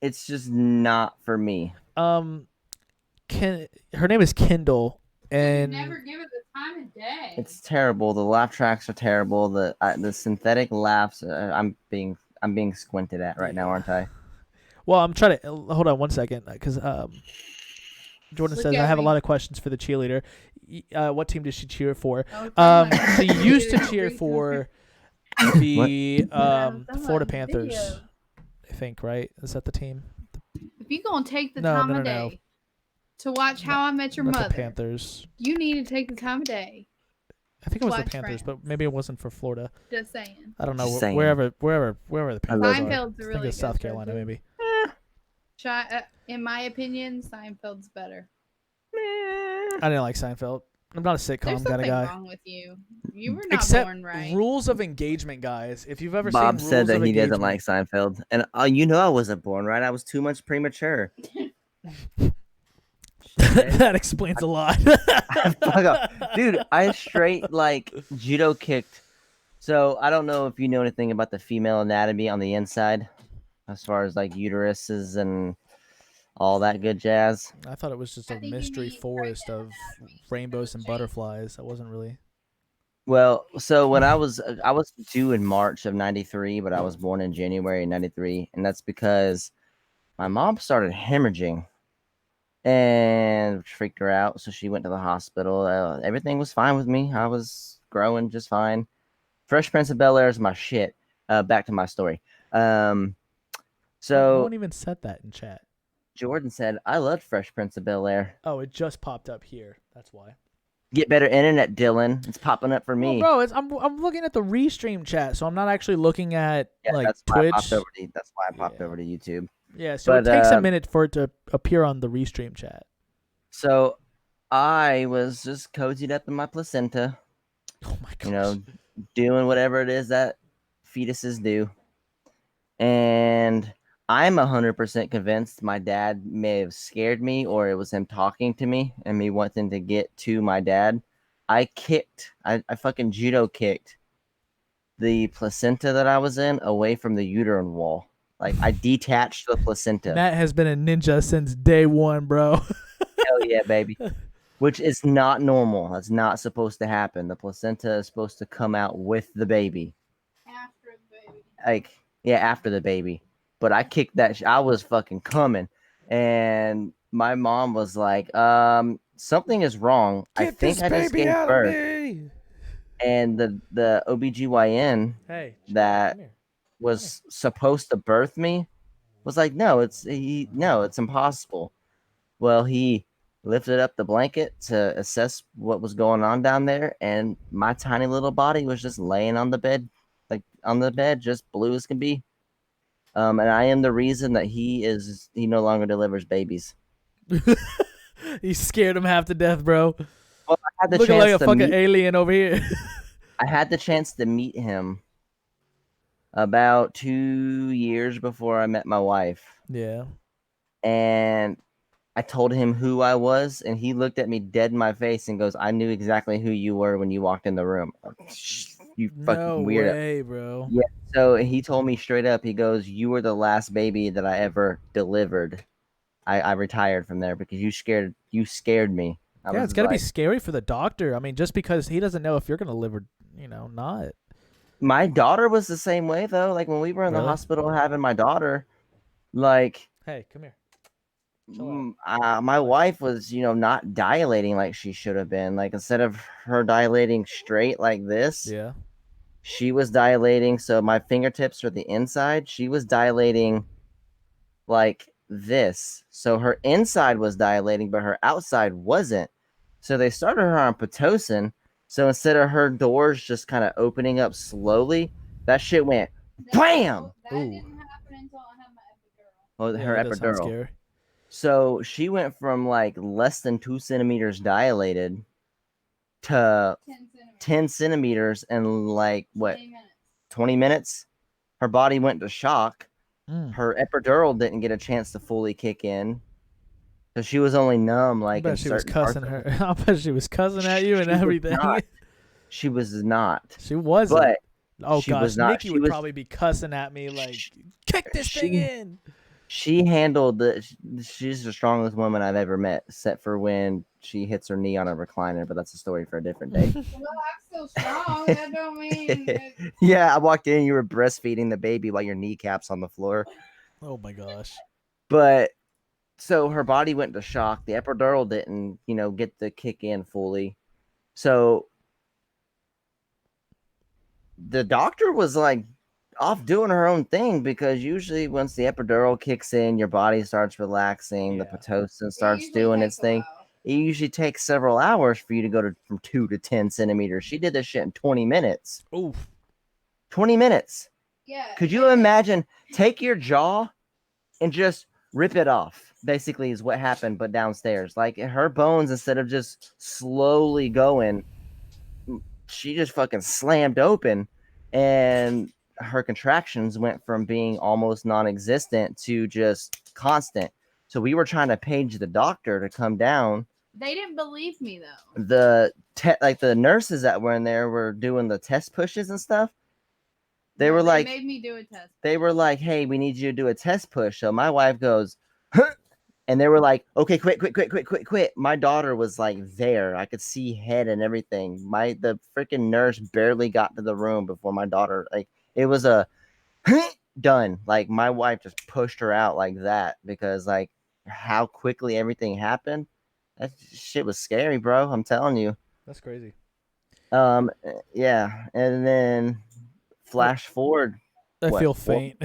It's just not for me. Her name is Kendall, and Never give it the time of day. It's terrible. The laugh tracks are terrible. The synthetic laughs. I'm being squinted at right now, aren't I? well, I'm trying to hold on one second because Jordan Look says at I have a me. lot of questions for the cheerleader. What team does she cheer for? Oh, She used to cheer Great for country. the That's Florida my Panthers. video. I think, right? Is that the team? If you gonna take the No, time no, of no. day to watch How I Met Your Not the Mother, Panthers. you need to take the time of day I think it was the Watch Panthers, Friends. but maybe it wasn't for Florida. Just saying. I don't know. Just saying. Wherever the Panthers love are. Seinfeld's a I really think it's good South show, Carolina, too. maybe. In my opinion, Seinfeld's better. I didn't like Seinfeld. I'm not a There's sitcom kind something of guy. wrong with you. You were not Except born right. Rules of Engagement, guys. If you've ever Bob seen said Rules that of he Engagement, doesn't like Seinfeld, and I wasn't born right. I was too much premature. that explains a lot. Fuck up. Dude, I straight like judo kicked. So I don't know if you know anything about the female anatomy on the inside, as far as like uteruses and all that good jazz. I thought it was just I a think you mystery need forest Grey's of Anatomy. rainbows and Change. butterflies. That wasn't really. Well, so when I was due in March of '93, but I was born in January '93, and that's because my mom started hemorrhaging, and which freaked her out. So she went to the hospital. Everything was fine with me. I was growing just fine. Fresh Prince of Bel Air is my shit. Back to my story. No So one even said that in chat. Jordan said, I loved Fresh Prince of Bel Air. Oh, it just popped up here. That's why. Get better internet, Dylan. It's popping up for me. Well, bro, I'm looking at the restream chat, so I'm not actually looking at like that's why Twitch. that's why I popped Yeah. over to YouTube. Yeah, so But, it takes a minute for it to appear on the restream chat. So I was just cozied up in my placenta, Oh my gosh. you know, doing whatever it is that fetuses do. And I'm 100% convinced my dad may have scared me, or it was him talking to me and me wanting to get to my dad. I fucking judo kicked the placenta that I was in away from the uterine wall. Like I detached the placenta. Matt has been a ninja since day one, bro. Hell yeah, baby. Which is not normal. That's not supposed to happen. The placenta is supposed to come out with the baby. After the baby. Like, yeah, after the baby. But I kicked that. I was fucking coming. And my mom was like, something is wrong. I think I just gave birth. me. And the OBGYN Hey, that come here. was supposed to birth me was like, no, it's impossible. Well, he lifted up the blanket to assess what was going on down there, and my tiny little body was just laying on the bed, just blue as can be. And I am the reason that he no longer delivers babies. You scared him half to death, bro. Well, I had the Looking chance like a to fucking meet, alien over here. I had the chance to meet him about 2 years before I met my wife. Yeah. And I told him who I was, and he looked at me dead in my face and goes, I knew exactly who you were when you walked in the room. You fucking No weirdo. way, bro. Yeah. So he told me straight up, he goes, you were the last baby that I ever delivered. I retired from there because you scared me. Yeah, it's gotta be scary for the doctor. I mean, just because he doesn't know if you're gonna live or not. My daughter was the same way though. Like when we were in the Really? hospital having my daughter, like Hey, come here. Chill my wife was, not dilating like she should have been. Like instead of her dilating straight like this, Yeah. she was dilating. So my fingertips are the inside. She was dilating like this. So her inside was dilating, but her outside wasn't. So they started her on Pitocin. So instead of her doors just kind of opening up slowly, that shit went bam. That Ooh. didn't happen until I had my epidural. Well, Yeah, her that does sound epidural. scary. So she went from like less than 2 centimeters dilated to 10 centimeters. 10 centimeters in like what 20 minutes. 20 minutes. Her body went to shock. Mm. Her epidural didn't get a chance to fully kick in. So she was only numb, I like bet in she was certain parts cussing of her. I bet she was cussing at you and She was everything. not. She was not. She wasn't. But Oh she gosh, was not. Nikki She would was- probably be cussing at me like, "Kick this thing She- in." she handled she's the strongest woman I've ever met, except for when she hits her knee on a recliner, but that's a story for a different day. Well, I'm still strong. That don't mean it, Yeah, I walked in, you were breastfeeding the baby while your kneecaps on the floor. Oh my gosh. But so her body went to shock. The epidural didn't, get the kick in fully. So the doctor was like off doing her own thing, because usually once the epidural kicks in, your body starts relaxing, the Yeah. Pitocin it starts usually doing takes its a thing. while. it usually takes several hours for you to go from 2 to 10 centimeters. She did this shit in 20 minutes. Oof. 20 minutes. Yeah. Could you imagine? Take your jaw and just rip it off. Basically, is what happened, but downstairs. Like her bones, instead of just slowly going, she just fucking slammed open, and her contractions went from being almost non-existent to just constant. So we were trying to page the doctor to come down. They didn't believe me though. The nurses that were in there were doing the test pushes and stuff. They were like, made me do a test. They were like, hey, we need you to do a test push. So my wife goes, huh? And they were like, okay, quit. My daughter was like there. I could see head and everything. The freaking nurse barely got to the room before my daughter, like, it was a done. Like, my wife just pushed her out like that because, like, how quickly everything happened. That shit was scary, bro. I'm telling you. That's crazy. Yeah. And then flash forward. I feel faint.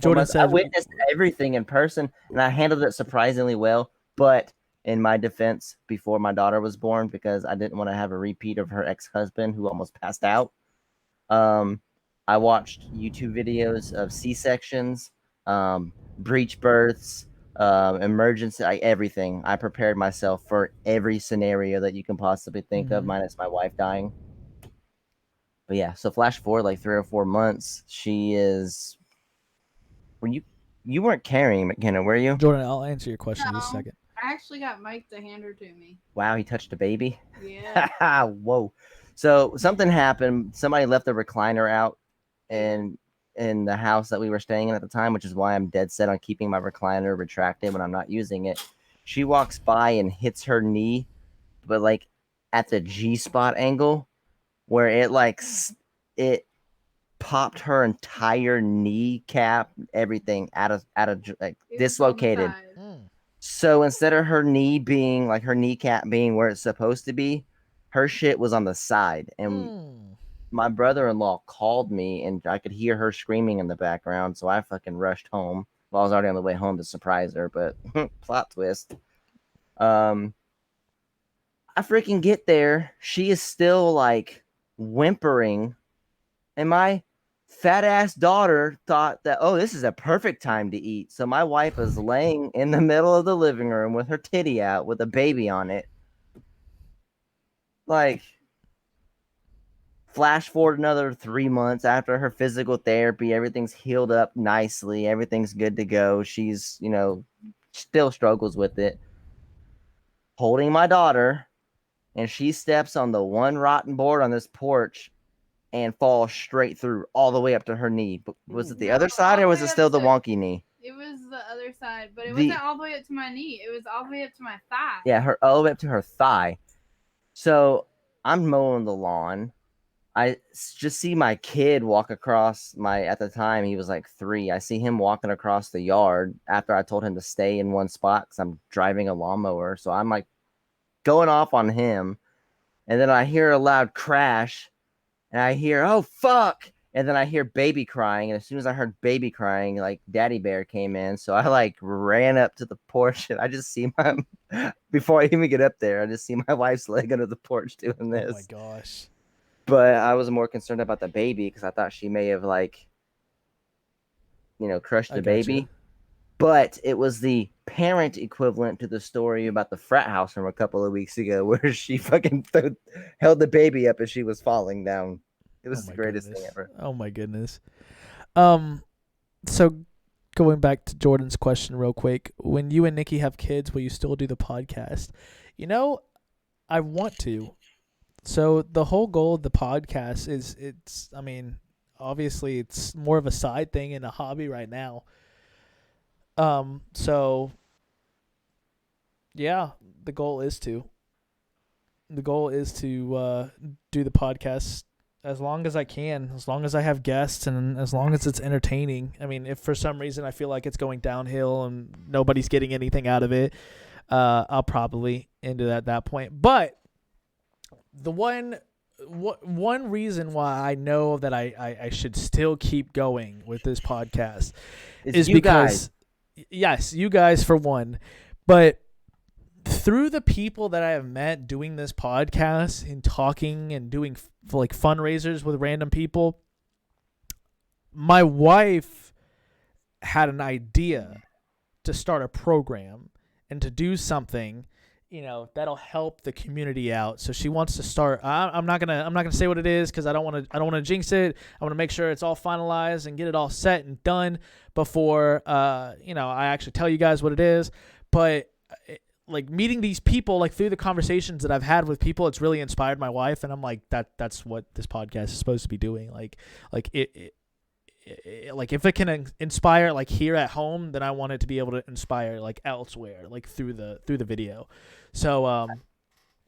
Jordan I said, witnessed everything in person, and I handled it surprisingly well. But in my defense, before my daughter was born, because I didn't want to have a repeat of her ex-husband who almost passed out, I watched YouTube videos of C-sections, breech births, emergency, everything. I prepared myself for every scenario that you can possibly think of, minus my wife dying. But yeah, so flash forward like 3 or 4 months, she is. You weren't carrying McKenna, were you? Jordan, I'll answer your question in just a second. I actually got Mike to hand her to me. Wow, he touched a baby? Yeah. Whoa. So something happened. Somebody left the recliner out in the house that we were staying in at the time, which is why I'm dead set on keeping my recliner retracted when I'm not using it. She walks by and hits her knee, but like at the G-spot angle where it popped her entire kneecap, everything out of like dislocated. So instead of her knee being like her kneecap being where it's supposed to be, her shit was on the side. And my brother-in-law called me, and I could hear her screaming in the background. So I fucking rushed home. Well, I was already on the way home to surprise her, but plot twist. I freaking get there. She is still like whimpering, and my fat ass daughter thought that, oh, this is a perfect time to eat. So my wife is laying in the middle of the living room with her titty out with a baby on it. Like, flash forward another 3 months after her physical therapy, everything's healed up nicely, everything's good to go. She's, still struggles with it. Holding my daughter, and she steps on the one rotten board on this porch and falls straight through all the way up to her knee. But was it the other side, or was it still the wonky knee? It was the other side, but it wasn't all the way up to my knee. It was all the way up to my thigh. Yeah, all the way up to her thigh. So I'm mowing the lawn. I just see my kid walk across at the time, he was like 3. I see him walking across the yard after I told him to stay in one spot because I'm driving a lawnmower. So I'm like going off on him. And then I hear a loud crash. And I hear, oh, fuck. And then I hear baby crying. And as soon as I heard baby crying, like Daddy Bear came in. So I like ran up to the porch, and I just see before I even get up there, I just see my wife's leg under the porch doing this. Oh my gosh. But I was more concerned about the baby because I thought she may have crushed the baby. But it was the parent equivalent to the story about the frat house from a couple of weeks ago where she fucking held the baby up as she was falling down. It was the greatest thing ever. Oh my goodness. So going back to Jordan's question real quick, when you and Nikki have kids, will you still do the podcast? I want to. So the whole goal of the podcast is obviously it's more of a side thing and a hobby right now. So yeah, the goal is to do the podcast as long as I can, as long as I have guests, and as long as it's entertaining. I mean, if for some reason I feel like it's going downhill and nobody's getting anything out of it, I'll probably end it at that point. But the one reason why I know that I should still keep going with this podcast is because, yes, you guys for one, but through the people that I have met doing this podcast and talking and doing like fundraisers with random people, my wife had an idea to start a program and to do something, that'll help the community out. So she wants to start. I'm not gonna say what it is because I don't want to jinx it. I want to make sure it's all finalized and get it all set and done before I actually tell you guys what it is. But like meeting these people, like through the conversations that I've had with people, it's really inspired my wife, and I'm like, that's what this podcast is supposed to be doing. Like if it can inspire like here at home, then I want it to be able to inspire like elsewhere, like through the video. So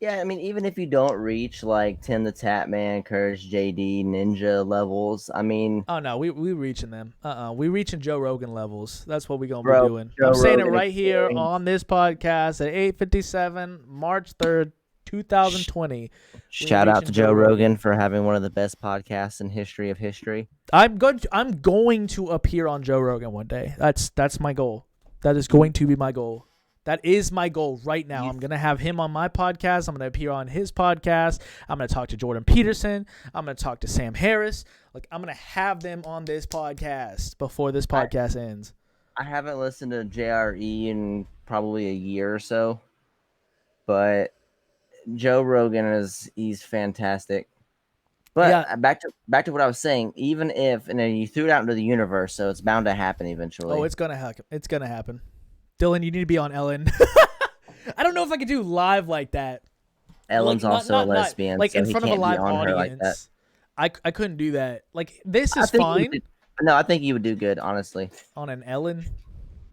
Yeah, I mean, even if you don't reach like Tim the Tatman, Courage JD, Ninja levels, I mean, oh no, we reaching them. We reaching Joe Rogan levels. That's what we gonna Bro, be doing. Joe I'm saying it Rogan right here experience. on this podcast at 8:57, March 3rd, 2020. shout out to reaching Joe Joe Rogan for having one of the best podcasts in history of history. I'm going to appear on Joe Rogan one day. That's my goal. That is going to be my goal. That is my goal right now. I'm going to have him on my podcast. I'm going to appear on his podcast. I'm going to talk to Jordan Peterson. I'm going to talk to Sam Harris. Like, I'm going to have them on this podcast before this podcast ends. I haven't listened to JRE in probably a year or so, but Joe Rogan he's fantastic. But Yeah. back to what I was saying. Even if, and then you threw it out into the universe, so it's bound to happen eventually. Oh, it's going to happen. It's going to happen. Dylan, you need to be on Ellen. I don't know if I could do live like that. Ellen's Like, also a lesbian, like so in he front of a can't be live on her like that. audience. I couldn't do that. Like, this I is think fine No, I think you would do good, honestly. on an Ellen.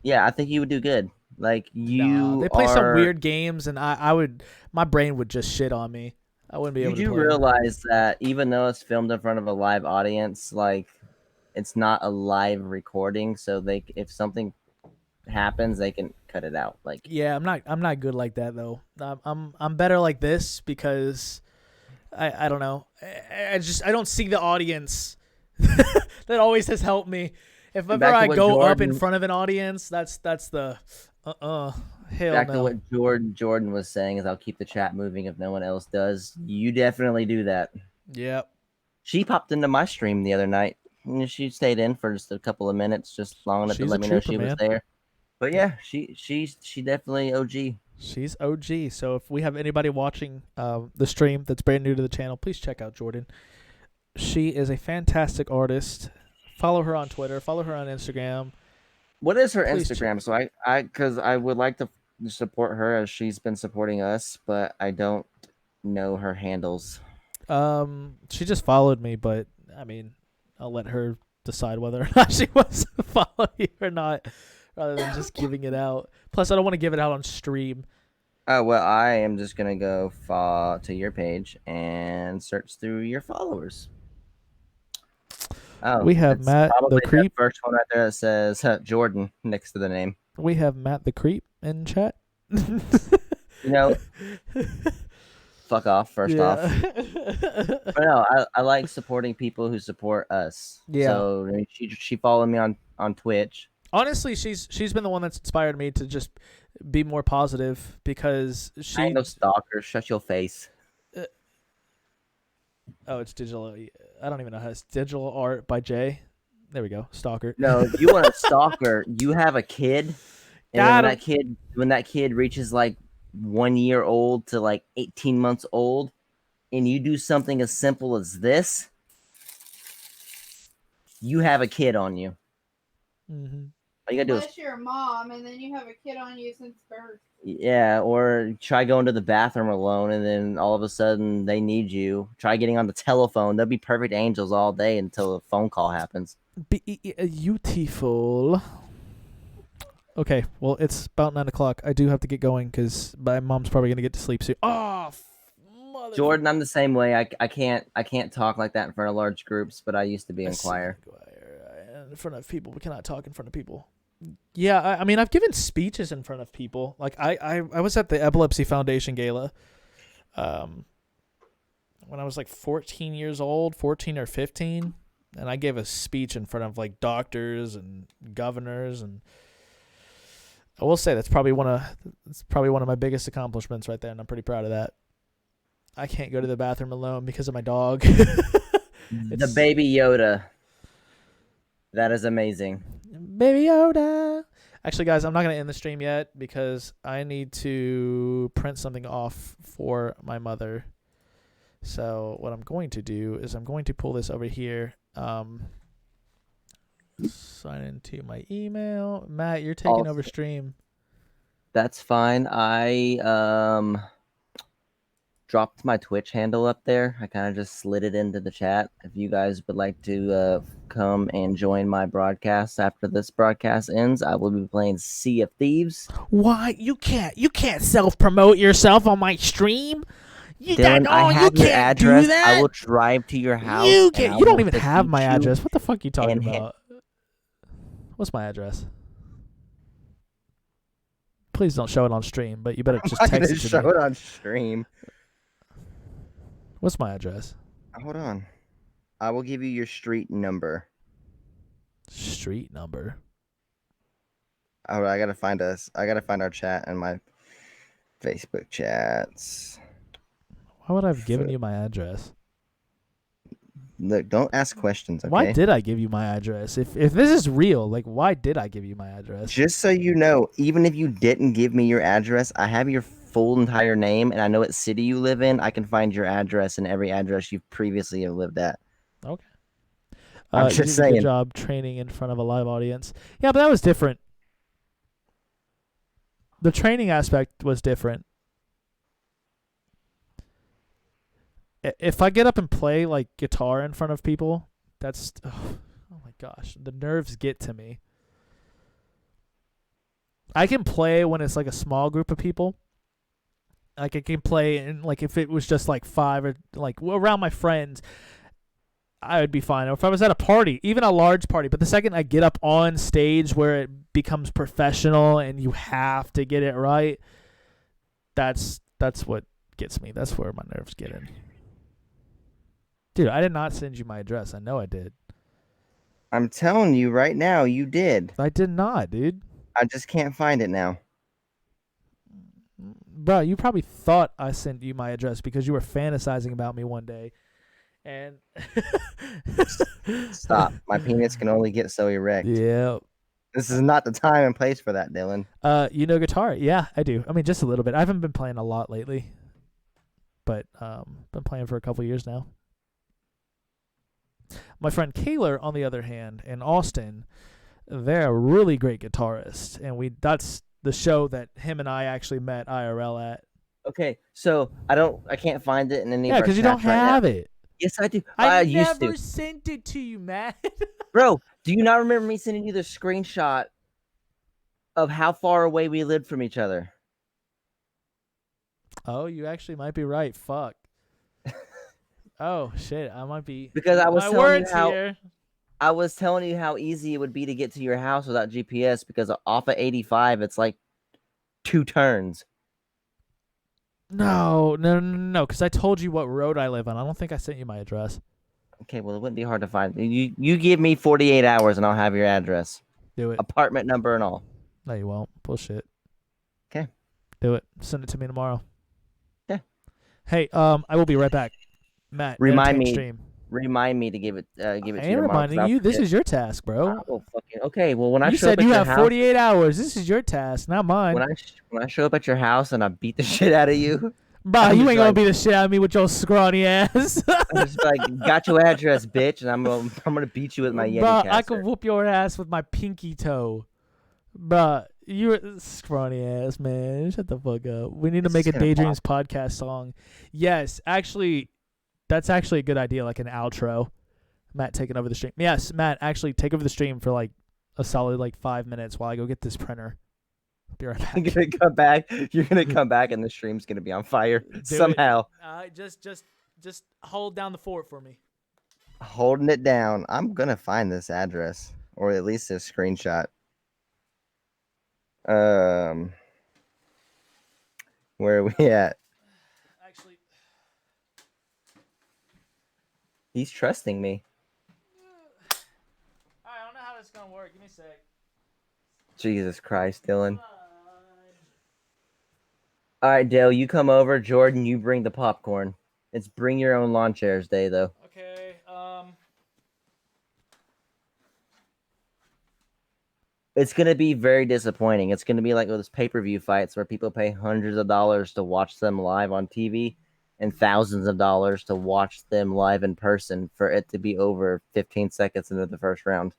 Yeah, I think you would do good. Like Nah, they play some weird games, and I would, my brain would just shit on me. I wouldn't be able You to do play them. realize that even though it's filmed in front of a live audience, like it's not a live recording, so if something happens, they can cut it out. Like, Yeah, I'm not good like that though. I'm better like this because I don't know. I don't see the audience. That always has helped me. If ever back to I what go up in Jordan- front of an audience, that's the hell back to no. what Jordan was saying is, I'll keep the chat moving if no one else does. You definitely do that. Yep. She popped into my stream the other night. And she stayed in for just a couple of minutes, just long enough to She's let a me know trooper, she was man. there. But yeah, she definitely OG. She's OG. So if we have anybody watching the stream that's brand new to the channel, please check out Jordan. She is a fantastic artist. Follow her on Twitter. Follow her on Instagram. What is her Please Instagram? So because I would like to support her as she's been supporting us, but I don't know her handles. She just followed me, but I mean, I'll let her decide whether or not she wants to follow you or not, rather than just giving it out. Plus, I don't want to give it out on stream. Oh well, I am just gonna go to your page and search through your followers. Oh, We have it's Matt the probably Creep. first one right there that says Jordan next to the name. We have Matt the Creep in chat. You know, fuck off. First off, but no, I like supporting people who support us. Yeah. So I mean, she followed me on Twitch. Honestly, she's been the one that's inspired me to just be more positive because I she. ain't no stalker. Shut your face. Oh, it's digital. I don't even know how it's digital art by Jay. There we go. Stalker. No, if you want a stalker, you have a kid, and Got when that kid reaches like 1 year old to like 18 months old, and you do something as simple as this, you have a kid on you. Mm-hmm. All you gotta do is, Unless you're a mom and then you have a kid on you since birth. yeah, or try going to the bathroom alone, and then all of a sudden they need you. Try getting on the telephone. They'll be perfect angels all day until a phone call happens. Beautiful. Okay, well, it's about 9 o'clock. I do have to get going because my mom's probably gonna get to sleep soon. Oh, mother. Jordan, I'm the same way. I can't talk like that in front of large groups, but I used to be in choir. In front of people, we cannot talk in front of people. Yeah, I mean, I've given speeches in front of people. Like I was at the Epilepsy Foundation Gala, when I was like 14 years old, 14 or 15, and I gave a speech in front of like doctors and governors, and I will say that's probably one of my biggest accomplishments right there, and I'm pretty proud of that. I can't go to the bathroom alone because of my dog. The baby Yoda. That is amazing. Baby Yoda. Actually, guys, I'm not going to end the stream yet because I need to print something off for my mother. So what I'm going to do is I'm going to pull this over here. Sign into my email. Matt, you're taking over stream. That's fine. I dropped my Twitch handle up there. I kind of just slid it into the chat. If you guys would like to come and join my broadcast after this broadcast ends, I will be playing Sea of Thieves. Why? You can't self-promote yourself on my stream. Dylan, I have your address. I will drive to your house. You can't. You don't even have my address. What the fuck are you talking about? What's my address? Please don't show it on stream, but you better just text it to show me. it on stream. What's my address? Hold on. I will give you your street number. Street number. All right, I gotta find us. I gotta find our chat and my Facebook chats. Why would I have given you my address? Look, don't ask questions, okay? Why did I give you my address? If this is real, like, why did I give you my address? Just so you know, even if you didn't give me your address, I have your full entire name, and I know what city you live in. I can find your address and every address you've previously have lived at. Okay. I'm you just did a good saying. job training in front of a live audience. Yeah, but that was different. The training aspect was different. If I get up and play like guitar in front of people, that's oh my gosh, the nerves get to me. I can play when it's like a small group of people. Like I can play and like if it was just like 5 or like around my friends, I would be fine. Or if I was at a party, even a large party, but the second I get up on stage where it becomes professional and you have to get it right, that's what gets me. That's where my nerves get in. Dude, I did not send you my address. I know I did. I'm telling you right now, you did. I did not, dude. I just can't find it now. Bro, you probably thought I sent you my address because you were fantasizing about me one day. And Stop. My penis can only get so erect. Yeah. This is not the time and place for that, Dylan. You know guitar? Yeah, I do. I mean, just a little bit. I haven't been playing a lot lately. But been playing for a couple years now. My friend Kaylor, on the other hand, in Austin, they're a really great guitarist, and that's the show that him and I actually met IRL at. Okay, so I can't find it in any. Yeah, because you don't have it. Yes, I do. I used never to. sent it to you, Matt. Bro, do you not remember me sending you the screenshot of how far away we lived from each other? Oh, you actually might be right. Fuck. Oh shit, I might be. Because I was My telling words you how here. I was telling you how easy it would be to get to your house without GPS. Because off of 85, it's like 2 turns. No, because I told you what road I live on. I don't think I sent you my address. Okay, well, it wouldn't be hard to find. You give me 48 hours and I'll have your address, Do it. apartment number, and all. No, you won't. Bullshit. Okay. Do it. Send it to me tomorrow. Yeah. Hey, I will be right back. Matt, Remind entertain me. Stream. Remind me to give it to I you ain't tomorrow, 'cause reminding I'll you. This forget. is your task, bro. Oh, fucking okay. Well, when I You show up said at you your have house, 48 hours. This is your task, not mine. when I show up at your house and I beat the shit out of you, Bro, I'm you just ain't gonna like- beat the shit out of me with your scrawny ass. I'm just like, got your address, bitch, and I'm gonna beat you with my Yeti Bro, I caster. could whoop your ass with my pinky toe. Bro, you're scrawny ass, man. Shut the fuck up. We need to This make is a gonna DayDreams podcast song. Yes, actually, that's actually a good idea, like an outro. Matt taking over the stream. Yes, Matt, actually take over the stream for like a solid like 5 minutes while I go get this printer. I'll be right back. You're gonna come back. You're gonna come back, and the stream's gonna be on fire it. somehow. Just hold down the fort for me. Holding it down. I'm gonna find this address, or at least this screenshot. Where are we at? Actually, He's trusting me. I don't know how this is gonna work. Give me a sec. Jesus Christ, Dylan. All right, Dale, you come over. Jordan, you bring the popcorn. It's bring your own lawn chairs day, though. Okay. It's gonna be very disappointing. It's gonna be like those pay-per-view fights where people pay hundreds of dollars to watch them live on TV, and thousands of dollars to watch them live in person for it to be over 15 seconds into the first round.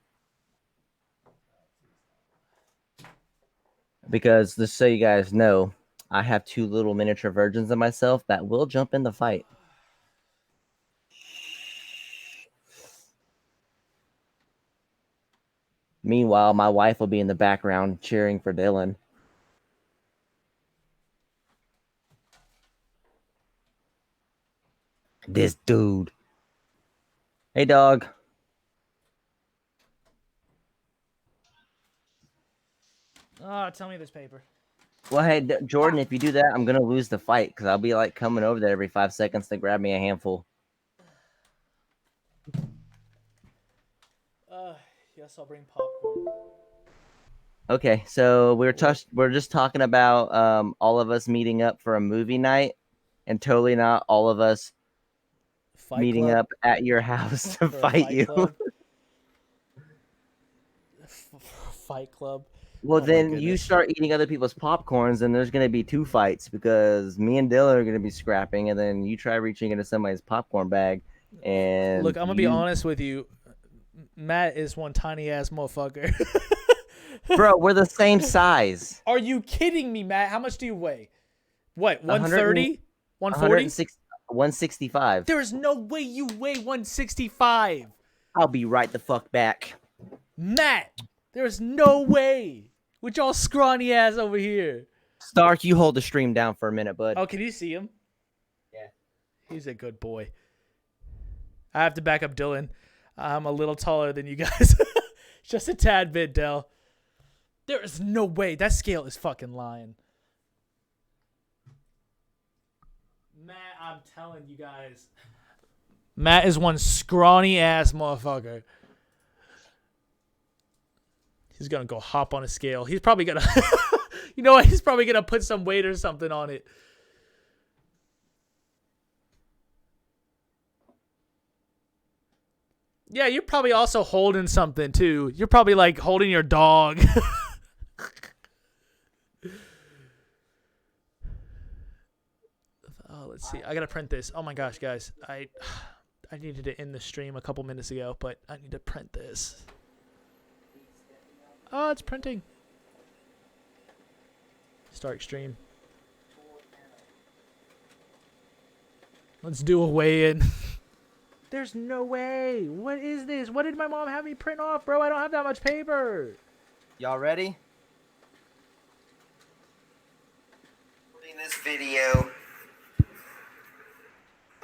Because just so you guys know, I have 2 little miniature versions of myself that will jump in the fight. Meanwhile, my wife will be in the background cheering for Dylan. This dude. Hey, dog. Oh, tell me this paper. Well, hey, Jordan, if you do that, I'm going to lose the fight because I'll be like coming over there every 5 seconds to grab me a handful. Yes, I'll bring popcorn. Okay, so we're just talking about all of us meeting up for a movie night, and totally not all of us Fight meeting Club? up at your house to For a fight you. Club? Fight Club. Well, Oh my then you goodness. start eating other people's popcorns, and there's going to be 2 fights because me and Dylan are going to be scrapping, and then you try reaching into somebody's popcorn bag. And Look, I'm gonna be honest with you. Matt is one tiny ass motherfucker. Bro, we're the same size. Are you kidding me, Matt? How much do you weigh? What, 100 130? 140? 165. There is no way you weigh 165. I'll be right the fuck back. Matt, there is no way. With y'all scrawny ass over here. Stark, you hold the stream down for a minute, bud. Oh, can you see him? Yeah. He's a good boy. I have to back up Dylan. I'm a little taller than you guys. Just a tad bit, Del. There is no way. That scale is fucking lying. Matt, I'm telling you guys. Matt is one scrawny ass motherfucker. He's gonna go hop on a scale. He's probably gonna you know what? He's probably gonna put some weight or something on it. Yeah, you're probably also holding something too. You're probably like holding your dog. Oh, let's see. I gotta print this. Oh my gosh, guys. I needed to end the stream a couple minutes ago, but I need to print this. Oh, it's printing. Start stream. Let's do a weigh-in. There's no way. What is this? What did my mom have me print off, bro? I don't have that much paper. Y'all ready? Recording this video.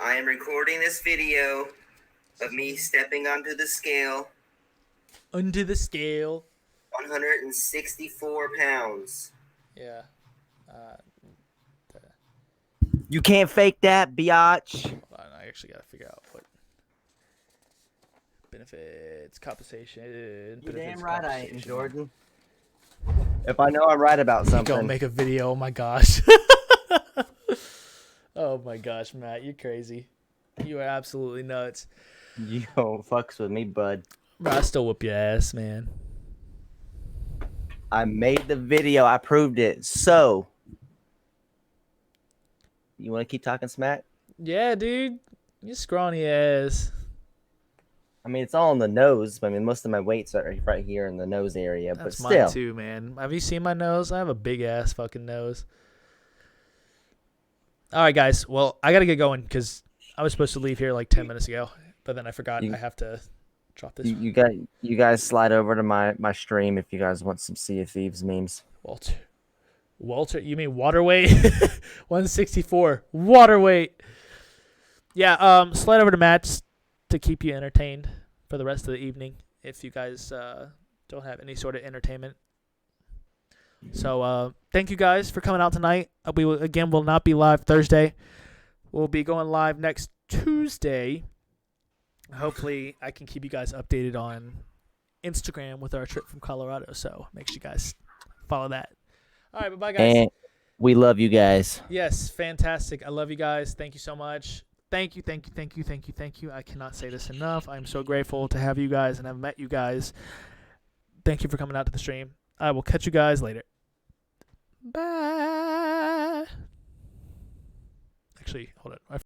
I am recording this video of me stepping onto the scale. Under the scale. 164 pounds. Yeah. You can't fake that, biatch. Hold on, I actually gotta figure out what benefits, compensation. You benefits, damn right I ain't, compensation. Jordan. If I know I'm right about Go something. make a video. Oh my gosh. Oh my gosh, Matt, you're crazy. You are absolutely nuts. You don't fucks with me, bud. Bro, I still whoop your ass, man. I made the video. I proved it. So, you want to keep talking smack? Yeah, dude. You scrawny ass. I mean, it's all in the nose. I mean, most of my weights are right here in the nose area, That's but still. mine too, man. Have you seen my nose? I have a big ass fucking nose. All right, guys. Well, I gotta get going because I was supposed to leave here like 10 minutes ago, but then I forgot I have to drop this. You guys slide over to my stream if you guys want some Sea of Thieves memes. Walter, you mean waterweight? 164 waterweight. Yeah, slide over to Matt's to keep you entertained for the rest of the evening if you guys don't have any sort of entertainment. So thank you guys for coming out tonight. We will not be live Thursday. We'll be going live next Tuesday. Hopefully I can keep you guys updated on Instagram with our trip from Colorado. So make sure you guys follow that. All right, bye-bye, guys. We love you guys. Yes, fantastic. I love you guys. Thank you so much. Thank you. I cannot say this enough. I'm so grateful to have you guys and have met you guys. Thank you for coming out to the stream. I will catch you guys later. Bye. Actually, hold on.